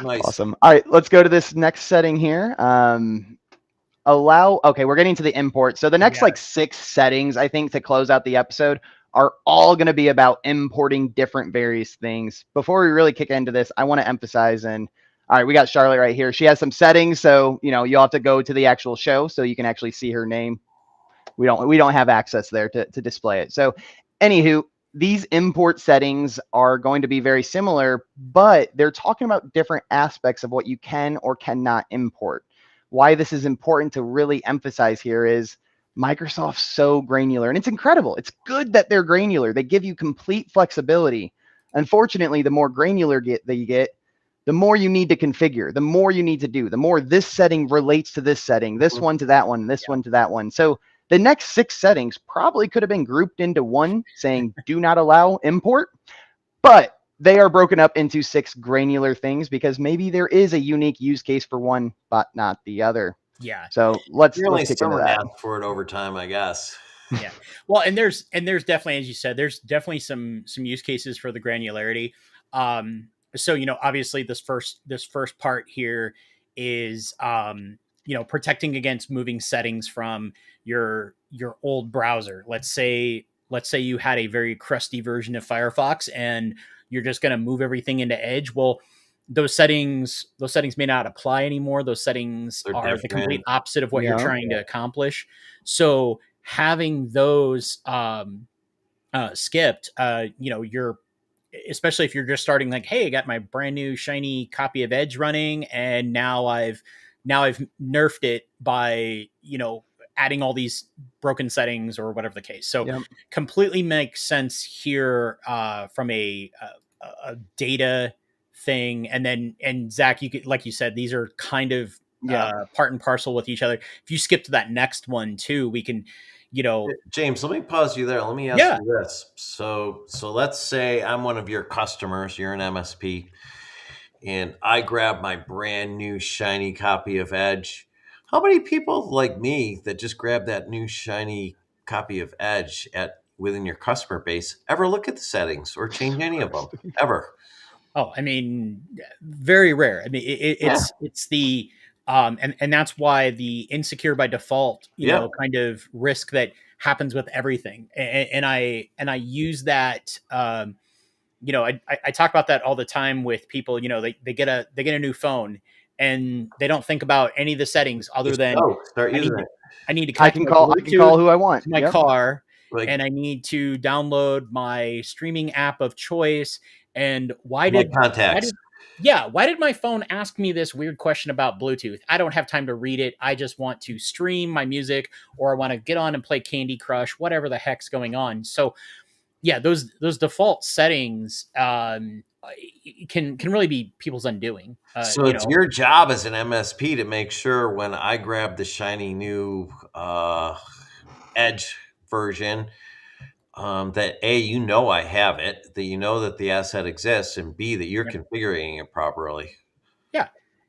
Nice. Awesome. All right, let's go to this next setting here. Okay, we're getting to the import. So the next like 6 settings, I think, to close out the episode are all going to be about importing different various things. Before we really kick into this, I want to emphasize, all right, we got Charlotte right here. She has some settings, so you'll have to go to the actual show so you can actually see her name. We don't have access there to display it. So anywho, these import settings are going to be very similar, but they're talking about different aspects of what you can or cannot import. Why this is important to really emphasize here is Microsoft's so granular, and it's incredible. It's good that they're granular. They give you complete flexibility. Unfortunately, the more granular that you get, the more you need to configure, the more you need to do, the more this setting relates to this setting, this one to that one, this one to that one. So the next 6 settings probably could have been grouped into one saying do not allow import, but they are broken up into 6 granular things because maybe there is a unique use case for one, but not the other. Yeah. So let's Really kick into that. for it over time, I guess. Yeah. Well, and there's definitely, as you said, there's definitely some use cases for the granularity. So obviously this first part here is protecting against moving settings from your old browser. Let's say you had a very crusty version of Firefox and you're just going to move everything into Edge. Well, those settings may not apply anymore. Those settings They're are the complete different. opposite of what you're Yeah. trying to accomplish. So having those skipped, you're, especially if you're just starting, like, hey, I got my brand new shiny copy of Edge running, and now I've nerfed it by adding all these broken settings or whatever the case. So Yep. completely makes sense here from a data thing. And Zach, you could, like you said, these are kind of part and parcel with each other. If you skip to that next one too, we can, James, let me pause you there. Let me ask you this. So let's say I'm one of your customers. You're an MSP, and I grab my brand new shiny copy of Edge. How many people like me that just grab that new shiny copy of Edge within your customer base ever look at the settings or change any of them ever? Oh, I mean, very rare. I mean, it's the and that's why the insecure by default, kind of risk that happens with everything. And I use that. I talk about that all the time with people. They get a new phone and they don't think about any of the settings other Just than start I need using to, it. I need to I connect can my call Bluetooth who I want. to my Yep. car, Like and I need to download my streaming app of choice. And my contacts. why did my phone ask me this weird question about Bluetooth? I don't have time to read it. I just want to stream my music, or I want to get on and play Candy Crush, whatever the heck's going on. So yeah, those default settings can really be people's undoing. So it's your job as an MSP to make sure when I grab the shiny new Edge version, that A, I have it, that that the asset exists, and B, that you're configuring it properly. Yeah,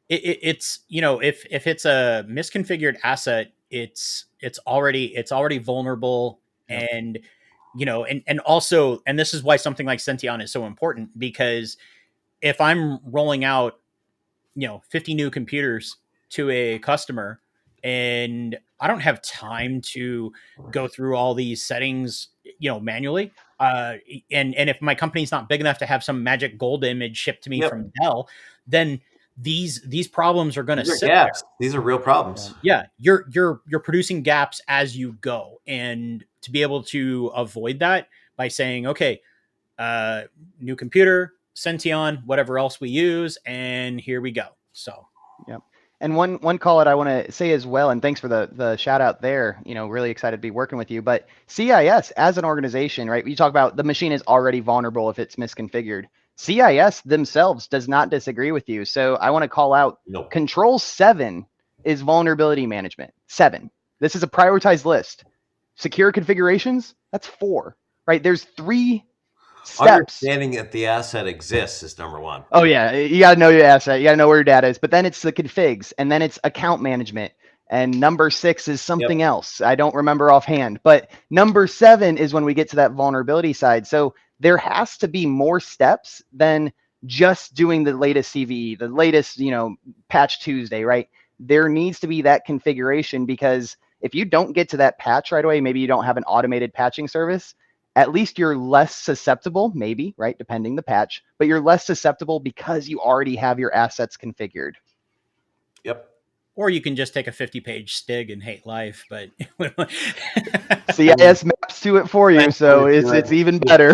it's if it's a misconfigured asset, it's already vulnerable. Yep. And and also, and this is why something like Senteon is so important, because if I'm rolling out 50 new computers to a customer and I don't have time to go through all these settings manually, and if my company's not big enough to have some magic gold image shipped to me from Dell, then these problems are going to sit gaps. there. These are real problems. Yeah, you're producing gaps as you go, and to be able to avoid that by saying, okay, new computer, Senteon, whatever else we use, and here we go. So, yep. And one call out I want to say as well, and thanks for the shout out there. Really excited to be working with you. But CIS as an organization, right? You talk about the machine is already vulnerable if it's misconfigured. CIS themselves does not disagree with you. So I want to call out Control 7 is vulnerability management. 7. This is a prioritized list. Secure configurations, that's 4. Right? There's 3 steps. Understanding that the asset exists is number 1. Oh yeah, you got to know your asset. You got to know where your data is. But then it's the configs, and then it's account management. And number 6 is something else. I don't remember offhand. But number 7 is when we get to that vulnerability side. So there has to be more steps than just doing the latest CVE, the latest, patch Tuesday, right? There needs to be that configuration, because if you don't get to that patch right away, maybe you don't have an automated patching service, at least you're less susceptible, maybe, right? Depending the patch, but you're less susceptible because you already have your assets configured. Yep. Or you can just take a 50-page stig and hate life, but CIS maps to it for you, so it's even better.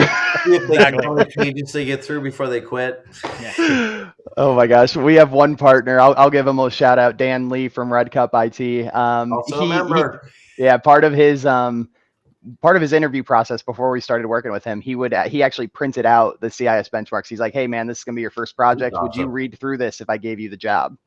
Exactly. How many pages they get through before they quit. Yeah. Oh my gosh, we have one partner. I'll give him a shout out, Dan Lee from Red Cup IT. Also a member. Part of his interview process before we started working with him, he actually printed out the CIS benchmarks. He's like, "Hey man, this is gonna be your first project. Would you read through this if I gave you the job?"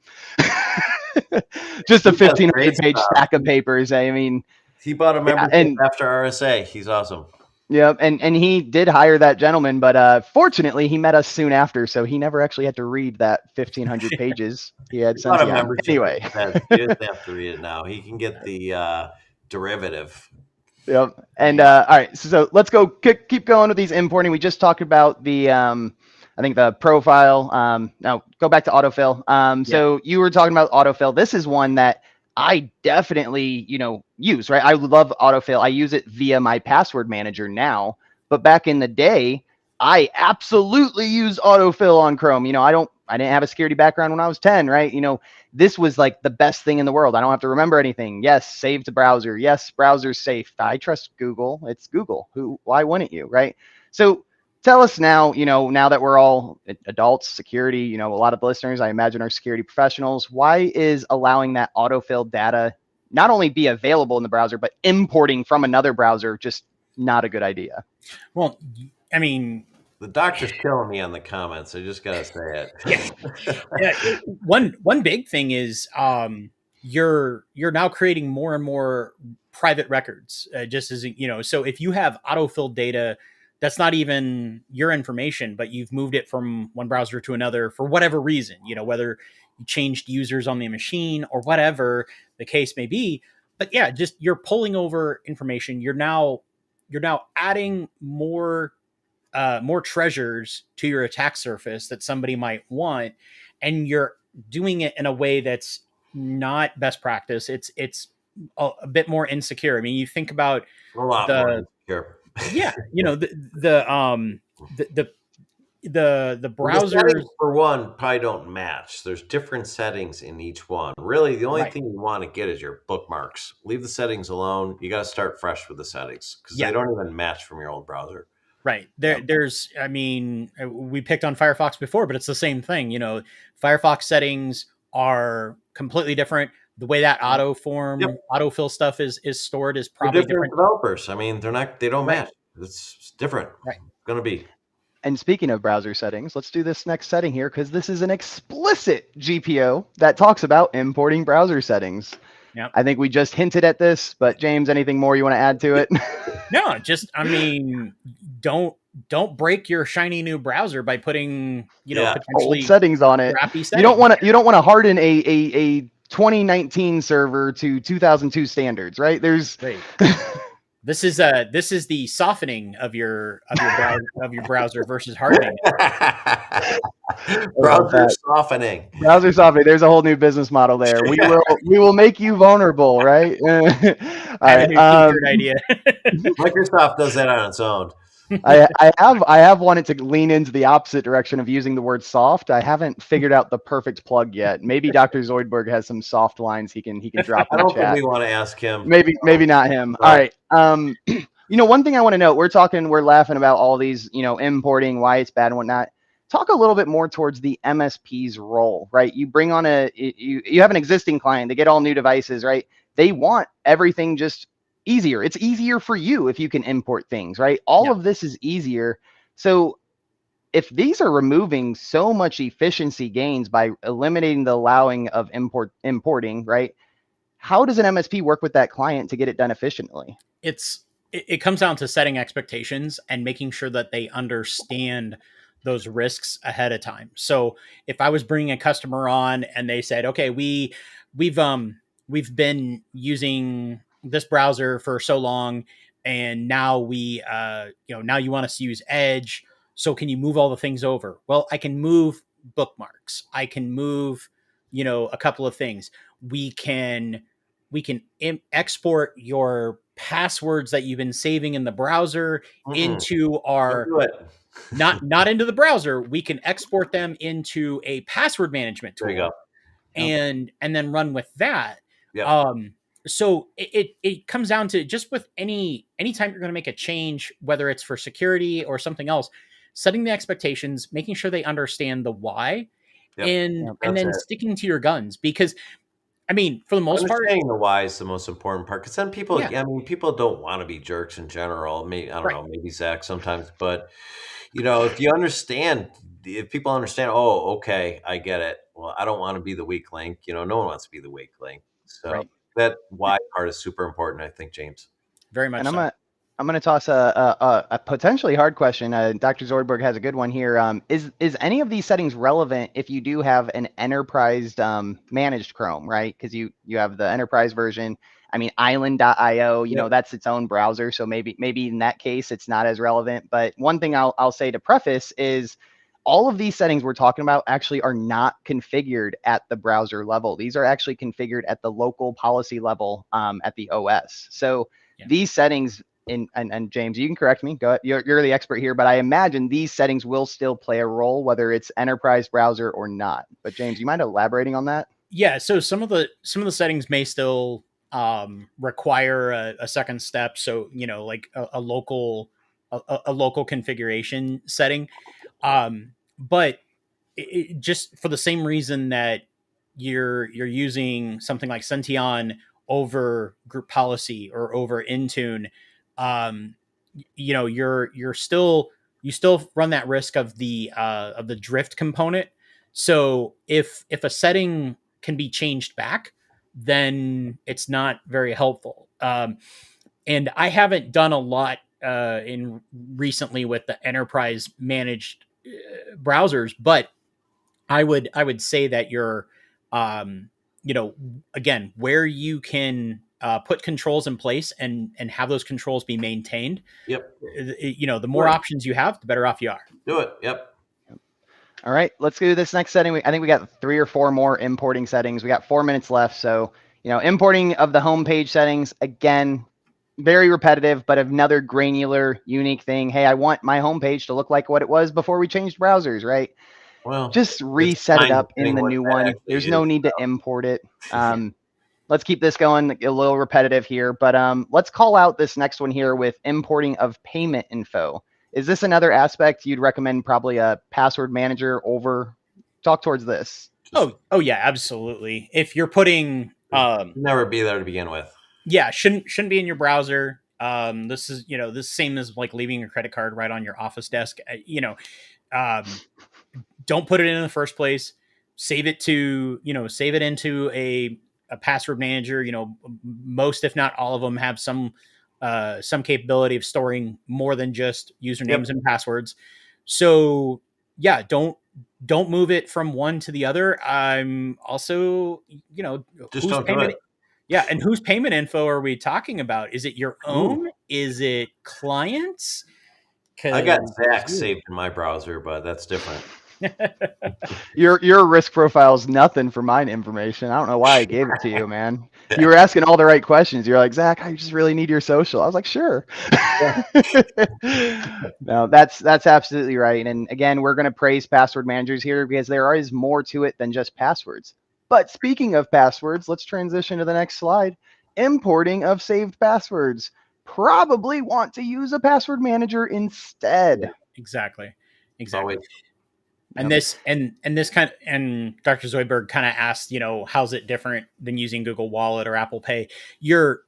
Just a 1,500-page stack of papers. I mean, he bought a membership after RSA. He's awesome. Yep, and he did hire that gentleman, but fortunately he met us soon after, so he never actually had to read that 1,500 pages. He had Senteon. Anyway, he doesn't have to read it now. He can get the derivative. Yep. And Right. all right, so let's go keep going with these importing. We just talked about the I think the profile. Now go back to autofill. Yep. So you were talking about autofill. This is one that I definitely, use, right? I love autofill. I use it via my password manager now, but back in the day, I absolutely used autofill on Chrome. I didn't have a security background when I was 10, right? This was like the best thing in the world. I don't have to remember anything. Yes, save to browser. Yes, browser's safe. I trust Google. It's Google. Why wouldn't you, right? So tell us now, now that we're all adults, security, a lot of the listeners, I imagine, are security professionals. Why is allowing that autofill data not only be available in the browser, but importing from another browser just not a good idea? Well, I mean, The doctor's killing me on the comments. I just gotta say yeah. it. One big thing is you're now creating more and more private records, just as so if you have autofill data that's not even your information, but you've moved it from one browser to another for whatever reason, whether you changed users on the machine or whatever the case may be. But yeah, just you're pulling over information. You're now adding more treasures to your attack surface that somebody might want, and you're doing it in a way that's not best practice. It's a bit more insecure. I mean, you think about A lot more the insecure. yeah, the Well, the browsers. settings for one probably don't match. There's different settings in each one. Really, the only Right. thing you want to get is your bookmarks. Leave the settings alone. You got to start fresh with the settings because they Yeah. don't even match from your old browser. Right. Yeah. There's, I mean, we picked on Firefox before, but it's the same thing. Firefox settings are completely different. The way that Yep. autofill stuff is stored is They're probably different different. developers. I mean, they don't Right. match. It's different. Right. It's gonna be. And speaking of browser settings, let's do this next setting here because this is an explicit GPO that talks about importing browser settings. Yeah. I think we just hinted at this, but James, anything more you want to add to it? No, just, I mean, don't break your shiny new browser by putting, Yeah. Old potentially settings on it. crappy You settings. don't want to harden a 2019 server to 2002 standards, right? There's Right. This is the softening of your browser versus hardening. Browser softening. Browser softening. There's a whole new business model there. We will make you vulnerable, right? All I have a right. new t-shirt idea. Microsoft does that on its own. I have wanted to lean into the opposite direction of using the word soft. I haven't figured out the perfect plug yet. Maybe Dr. Zoidberg has some soft lines he can drop I in the don't think chat. we want to ask him. Maybe not him. No. All right. One thing I want to note, we're laughing about all these, importing, why it's bad and whatnot. Talk a little bit more towards the MSP's role, right? You bring on you have an existing client, they get all new devices, right? They want everything just easier. It's easier for you if you can import things, right? All of this is easier. So if these are removing so much efficiency gains by eliminating the allowing of importing, right? How does an MSP work with that client to get it done efficiently? It comes down to setting expectations and making sure that they understand those risks ahead of time. So if I was bringing a customer on and they said, okay, we've been using this browser for so long, and now now you want us to use Edge, so can you move all the things over? Well, I can move bookmarks, I can move a couple of things. We can export your passwords that you've been saving in the browser into our not into the browser. We can export them into a password management tool. There you go. And then run with that. Yep. So it comes down to, just with anytime you're going to make a change, whether it's for security or something else, setting the expectations, making sure they understand the why, and then sticking to your guns. Because, I mean, for the most part, understanding the why is the most important part. Because then people, Yeah. I mean, people don't want to be jerks in general. Maybe, I don't know, maybe Zach sometimes, but if you understand, if people understand, oh, okay, I get it. Well, I don't want to be the weak link. No one wants to be the weak link. So that why part is super important, I think, James. Very much. And I'm gonna toss a potentially hard question. Dr. Zoidberg has a good one here. Is any of these settings relevant if you do have an enterprise managed Chrome, right? Because you have the enterprise version. I mean, island.io, Yep. that's its own browser. So maybe in that case, it's not as relevant. But one thing I'll say to preface is all of these settings we're talking about actually are not configured at the browser level. These are actually configured at the local policy level at the OS. So these settings, and James, you can correct me. Go ahead. You're the expert here, but I imagine these settings will still play a role, whether it's enterprise browser or not. But James, you mind elaborating on that? Yeah. So some of the settings may still require a second step. So like a local configuration setting, but just for the same reason that you're using something like Senteon over group policy or over Intune, um, you're still you still run that risk of the drift component. So if a setting can be changed back, then it's not very helpful. And I haven't done a lot in recently with the enterprise managed browsers, but I would say that you're, um, again, where you can put controls in place and have those controls be maintained. Yep. The more options you have, the better off you are. Do it. Yep. All right, let's do this next setting. I think we got 3 or 4 more importing settings. We got 4 minutes left. So, importing of the homepage settings, again, very repetitive, but another granular, unique thing. Hey, I want my homepage to look like what it was before we changed browsers, right? Well, just reset it up in the new one. There's no need to so. import it. Let's keep this going, a little repetitive here, but let's call out this next one here with importing of payment info. Is this another aspect you'd recommend probably a password manager over? Talk towards this. Oh yeah, absolutely. If you're putting never be there to begin with. Yeah, shouldn't be in your browser. This is this same as like leaving your credit card right on your office desk. Don't put it in the first place. Save it into a password manager. Most, if not all of them, have some capability of storing more than just usernames and passwords. So yeah, don't move it from one to the other. I'm also, just don't do it. Yeah, and whose payment info are we talking about? Is it your own? Is it clients? I got Zach saved in my browser, but that's different. Your risk profile is nothing for mine information. I don't know why I gave it to you, man. You were asking all the right questions. You're like, Zach, I just really need your social. I was like, sure. No, that's absolutely right. And again, we're going to praise password managers here because there is more to it than just passwords. But speaking of passwords, let's transition to the next slide. Importing of saved passwords. Probably want to use a password manager instead. Exactly. Always. And this kind of, and Dr. Zoidberg kind of asked, how's it different than using Google Wallet or Apple Pay? You're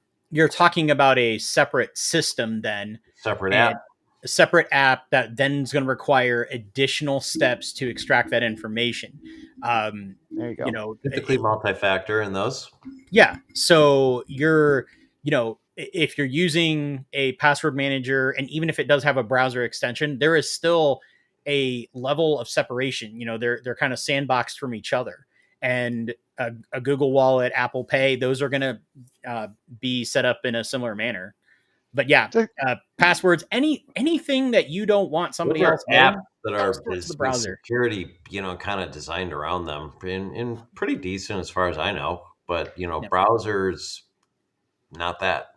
talking about a separate system then. A separate app that then is going to require additional steps to extract that information. There you go. Typically multi-factor in those. Yeah. So if you're using a password manager, and even if it does have a browser extension, there is still a level of separation. They're kind of sandboxed from each other. And a Google Wallet, Apple Pay, those are going to be set up in a similar manner. But yeah, passwords, anything that you don't want somebody else apps that are the browser security, kind of designed around them, and pretty decent as far as I know. But browsers, not that.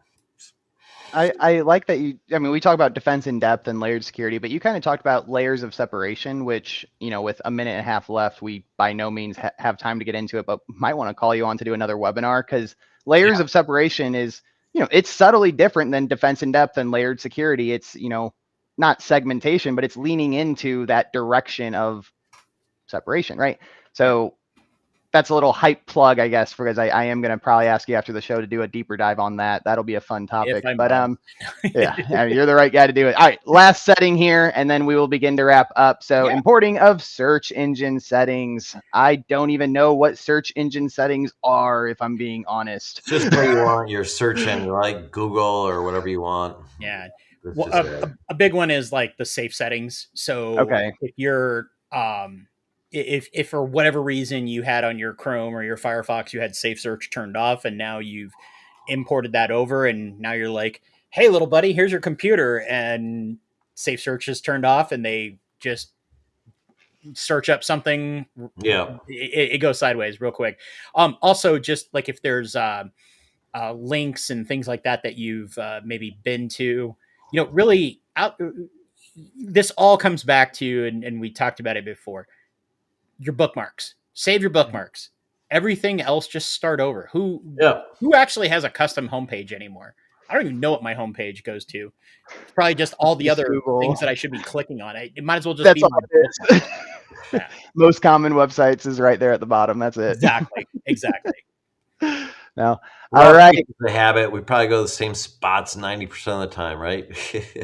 I like that we talk about defense in depth and layered security, but you kind of talked about layers of separation, which, with a minute and a half left, we by no means have time to get into it, but might want to call you on to do another webinar because layers of separation is, it's subtly different than defense in depth and layered security. It's, not segmentation, but it's leaning into that direction of separation, right? So that's a little hype plug, I guess, because I am going to probably ask you after the show to do a deeper dive on that. That'll be a fun topic. But yeah, you're the right guy to do it. All right, last setting here, and then we will begin to wrap up. So importing of search engine settings. I don't even know what search engine settings are, if I'm being honest. Just where you want your search engine, like Google or whatever you want. Yeah. Well, a big one is like the safe settings. So if you're if for whatever reason you had on your Chrome or your Firefox, you had safe search turned off, and now you've imported that over, and now you're like, hey, little buddy, here's your computer, and safe search is turned off, and they just search up something. Yeah. It goes sideways real quick. Also, just like if there's links and things like that that you've maybe been to, really out. This all comes back to, and we talked about it before, your bookmarks. Save your bookmarks. Everything else, just start over. Who actually has a custom homepage anymore? I don't even know what my homepage goes to. It's probably just all the other Google. things that I should be clicking on. It might as well just That's be all my it is. Yeah. Most common websites is right there at the bottom. That's it. Exactly. No. We're All right. The habit. We probably go to the same spots 90% of the time, right?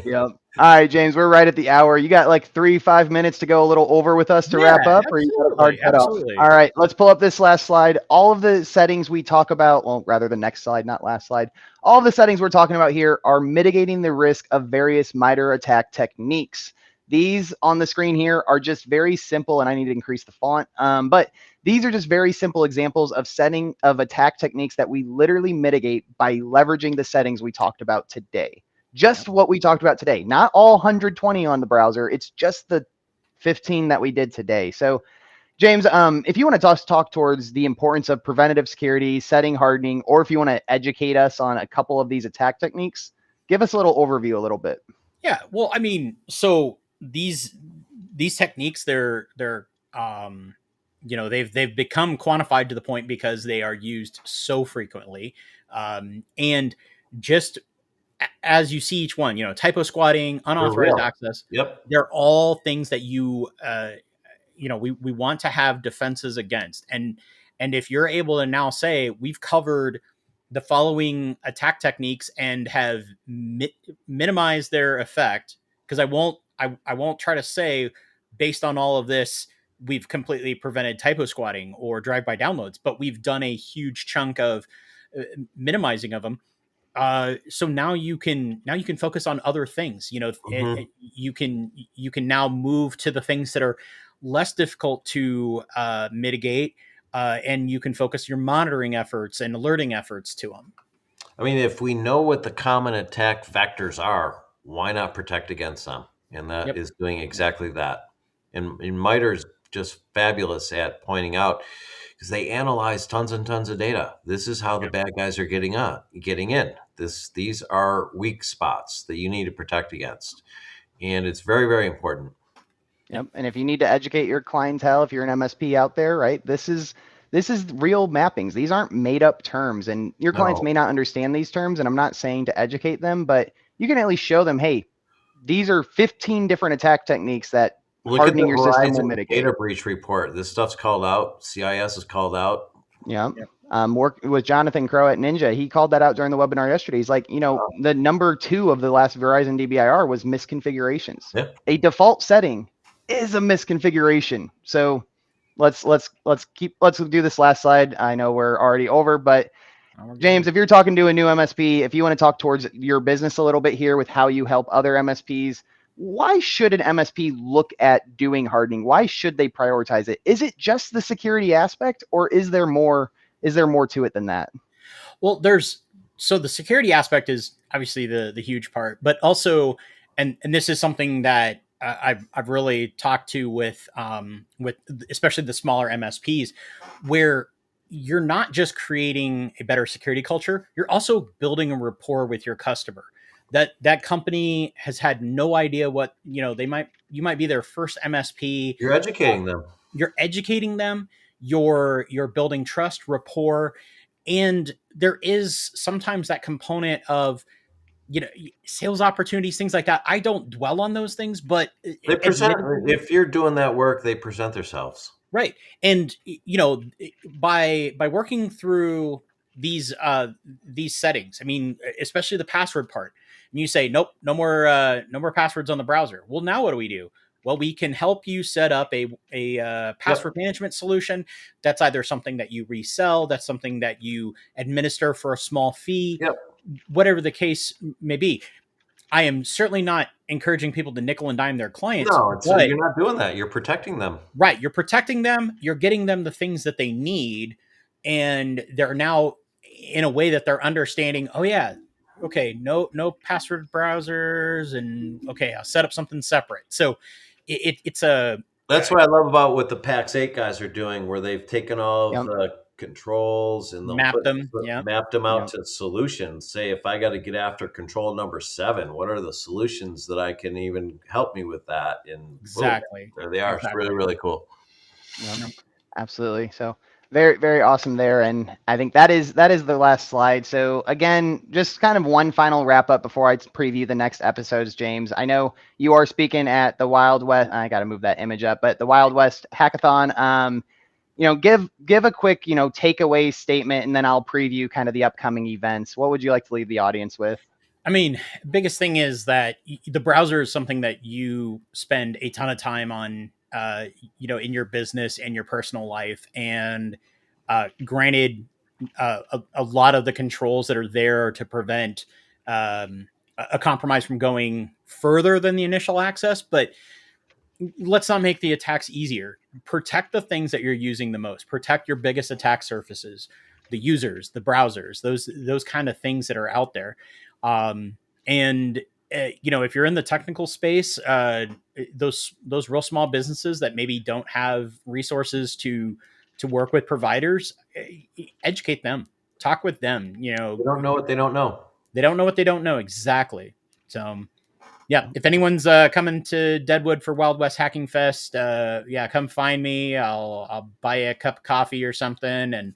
Yep. All right, James, we're right at the hour. You got like 3-5 minutes to go a little over with us to wrap up, or you got a hard cut off? All right, let's pull up this last slide. All of the settings we talk about, well, rather the next slide, not last slide. All of the settings we're talking about here are mitigating the risk of various MITRE attack techniques. These on the screen here are just very simple, and I need to increase the font, but these are just very simple examples of setting of attack techniques that we literally mitigate by leveraging the settings we talked about today. Just what we talked about today, not all 120 on the browser. It's just the 15 that we did today. So, James, if you want to talk towards the importance of preventative security, setting hardening, or if you want to educate us on a couple of these attack techniques, give us a little overview a little bit. Yeah, well, I mean, so these techniques, they've become quantified to the point because they are used so frequently, and just as you see each one, typosquatting, unauthorized access. Yep. They're all things that we want to have defenses against. And if you're able to now say we've covered the following attack techniques and have minimized their effect, because I won't try to say based on all of this, we've completely prevented typosquatting or drive-by downloads, but we've done a huge chunk of minimizing of them. So now you can focus on other things. You can now move to the things that are less difficult to mitigate, and you can focus your monitoring efforts and alerting efforts to them. I mean, if we know what the common attack vectors are, why not protect against them? And that is doing exactly that. And MITRE is just fabulous at pointing out, because they analyze tons and tons of data. This is how the bad guys are getting in. These are weak spots that you need to protect against. And it's very, very important. Yep. And if you need to educate your clientele, if you're an MSP out there, right, this is real mappings. These aren't made up terms, and your clients may not understand these terms. And I'm not saying to educate them, but you can at least show them, hey, these are 15 different attack techniques that hardening your system will mitigate. Data breach report. This stuff's called out. CIS is called out. Yeah. Work with Jonathan Crow at Ninja. He called that out during the webinar yesterday. He's like, the number 2 of the last Verizon DBIR was misconfigurations. Yeah. A default setting is a misconfiguration. So let's do this last slide. I know we're already over, but James, if you're talking to a new MSP, if you want to talk towards your business a little bit here with how you help other MSPs, why should an MSP look at doing hardening? Why should they prioritize it? Is it just the security aspect, or is there more to it than that? Well, so the security aspect is obviously the huge part, but also, and this is something that I've really talked to with especially the smaller MSPs, where you're not just creating a better security culture, you're also building a rapport with your customer. That company has had no idea what, you might be their first MSP. You're educating them. You're building trust, rapport, and there is sometimes that component of, sales opportunities, things like that. I don't dwell on those things, but they present. If you're doing that work, they present themselves. Right. And, by working through these settings, I mean, especially the password part, and you say, nope, no more passwords on the browser. Well, now what do we do? Well, we can help you set up a password management solution. That's either something that you resell, that's something that you administer for a small fee, whatever the case may be. I am certainly not encouraging people to nickel and dime their clients. No, you're not doing that. You're protecting them. Right. You're protecting them. You're getting them the things that they need. And they're now in a way that they're understanding, oh yeah, okay, no password browsers, and okay, I'll set up something separate. So it's a That's what I love about what the PAX 8 guys are doing, where they've taken all of Yep. the controls and they'll map them. Yeah, mapped them out Yep. to solutions. Say, if I got to get after control number 7, what are the solutions that I can even help me with that? And boom, exactly. there they are. It's really, really cool. Yep. Absolutely. So very, very awesome there. And I think that is the last slide. So again, just kind of one final wrap up before I preview the next episodes, James. I know you are speaking at the Wild West. I got to move that image up, but the Wild West Hackathon. Give a quick, takeaway statement, and then I'll preview kind of the upcoming events. What would you like to leave the audience with? I mean, biggest thing is that the browser is something that you spend a ton of time on, in your business and your personal life. And granted, a lot of the controls that are there to prevent a compromise from going further than the initial access, but let's not make the attacks easier. Protect the things that you're using the most. Protect your biggest attack surfaces, the users, the browsers, those kind of things that are out there. And if you're in the technical space, those real small businesses that maybe don't have resources to work with providers, educate them, talk with them. They don't know what they don't know. They don't know what they don't know. Exactly. So yeah, if anyone's coming to Deadwood for Wild West Hacking Fest, come find me. I'll buy you a cup of coffee or something, and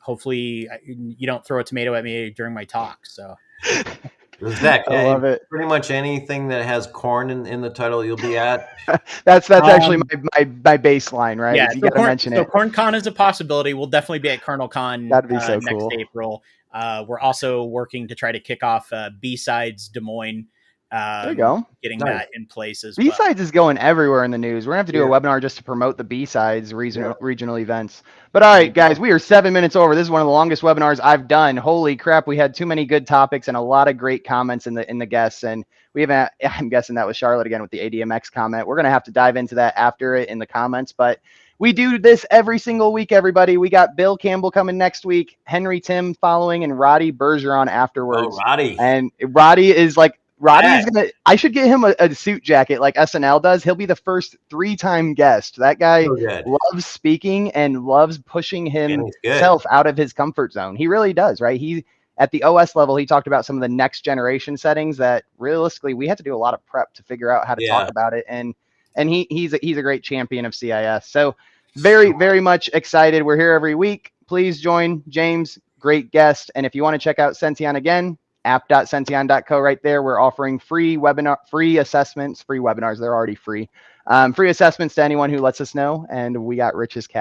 hopefully you don't throw a tomato at me during my talk. So, Zach, I love it. Pretty much anything that has corn in the title, you'll be at. That's actually my baseline, right? Yeah, You got to mention it. CornCon is a possibility. We'll definitely be at KernelCon. That'd be so next cool. April. We're also working to try to kick off B-Sides Des Moines. There you go. Getting Nice. that in place as B-Sides is going everywhere in the news. We're going to have to do a Yeah. webinar just to promote the B-Sides regional events. But all right, guys, we are 7 minutes over. This is one of the longest webinars I've done. Holy crap, we had too many good topics and a lot of great comments in the guests. And we haven't, I'm guessing that was Charlotte again with the ADMX comment. We're going to have to dive into that after it in the comments. But we do this every single week, everybody. We got Bill Campbell coming next week, Henry Tim following, and Roddy Bergeron afterwards. Oh, Roddy. And Roddy is like, Roddy's I should get him a suit jacket like SNL does. He'll be the first 3-time guest. That guy loves speaking and loves pushing himself out of his comfort zone. He really does, right? He at the OS level, he talked about some of the next generation settings that realistically we had to do a lot of prep to figure out how to talk about it. And he's a great champion of CIS. So very, very much excited. We're here every week. Please join James, great guest. And if you want to check out Senteon again, app.senteon.co right there. We're offering free assessments, free webinars. They're already free. Free assessments to anyone who lets us know. And we got Rich's cat.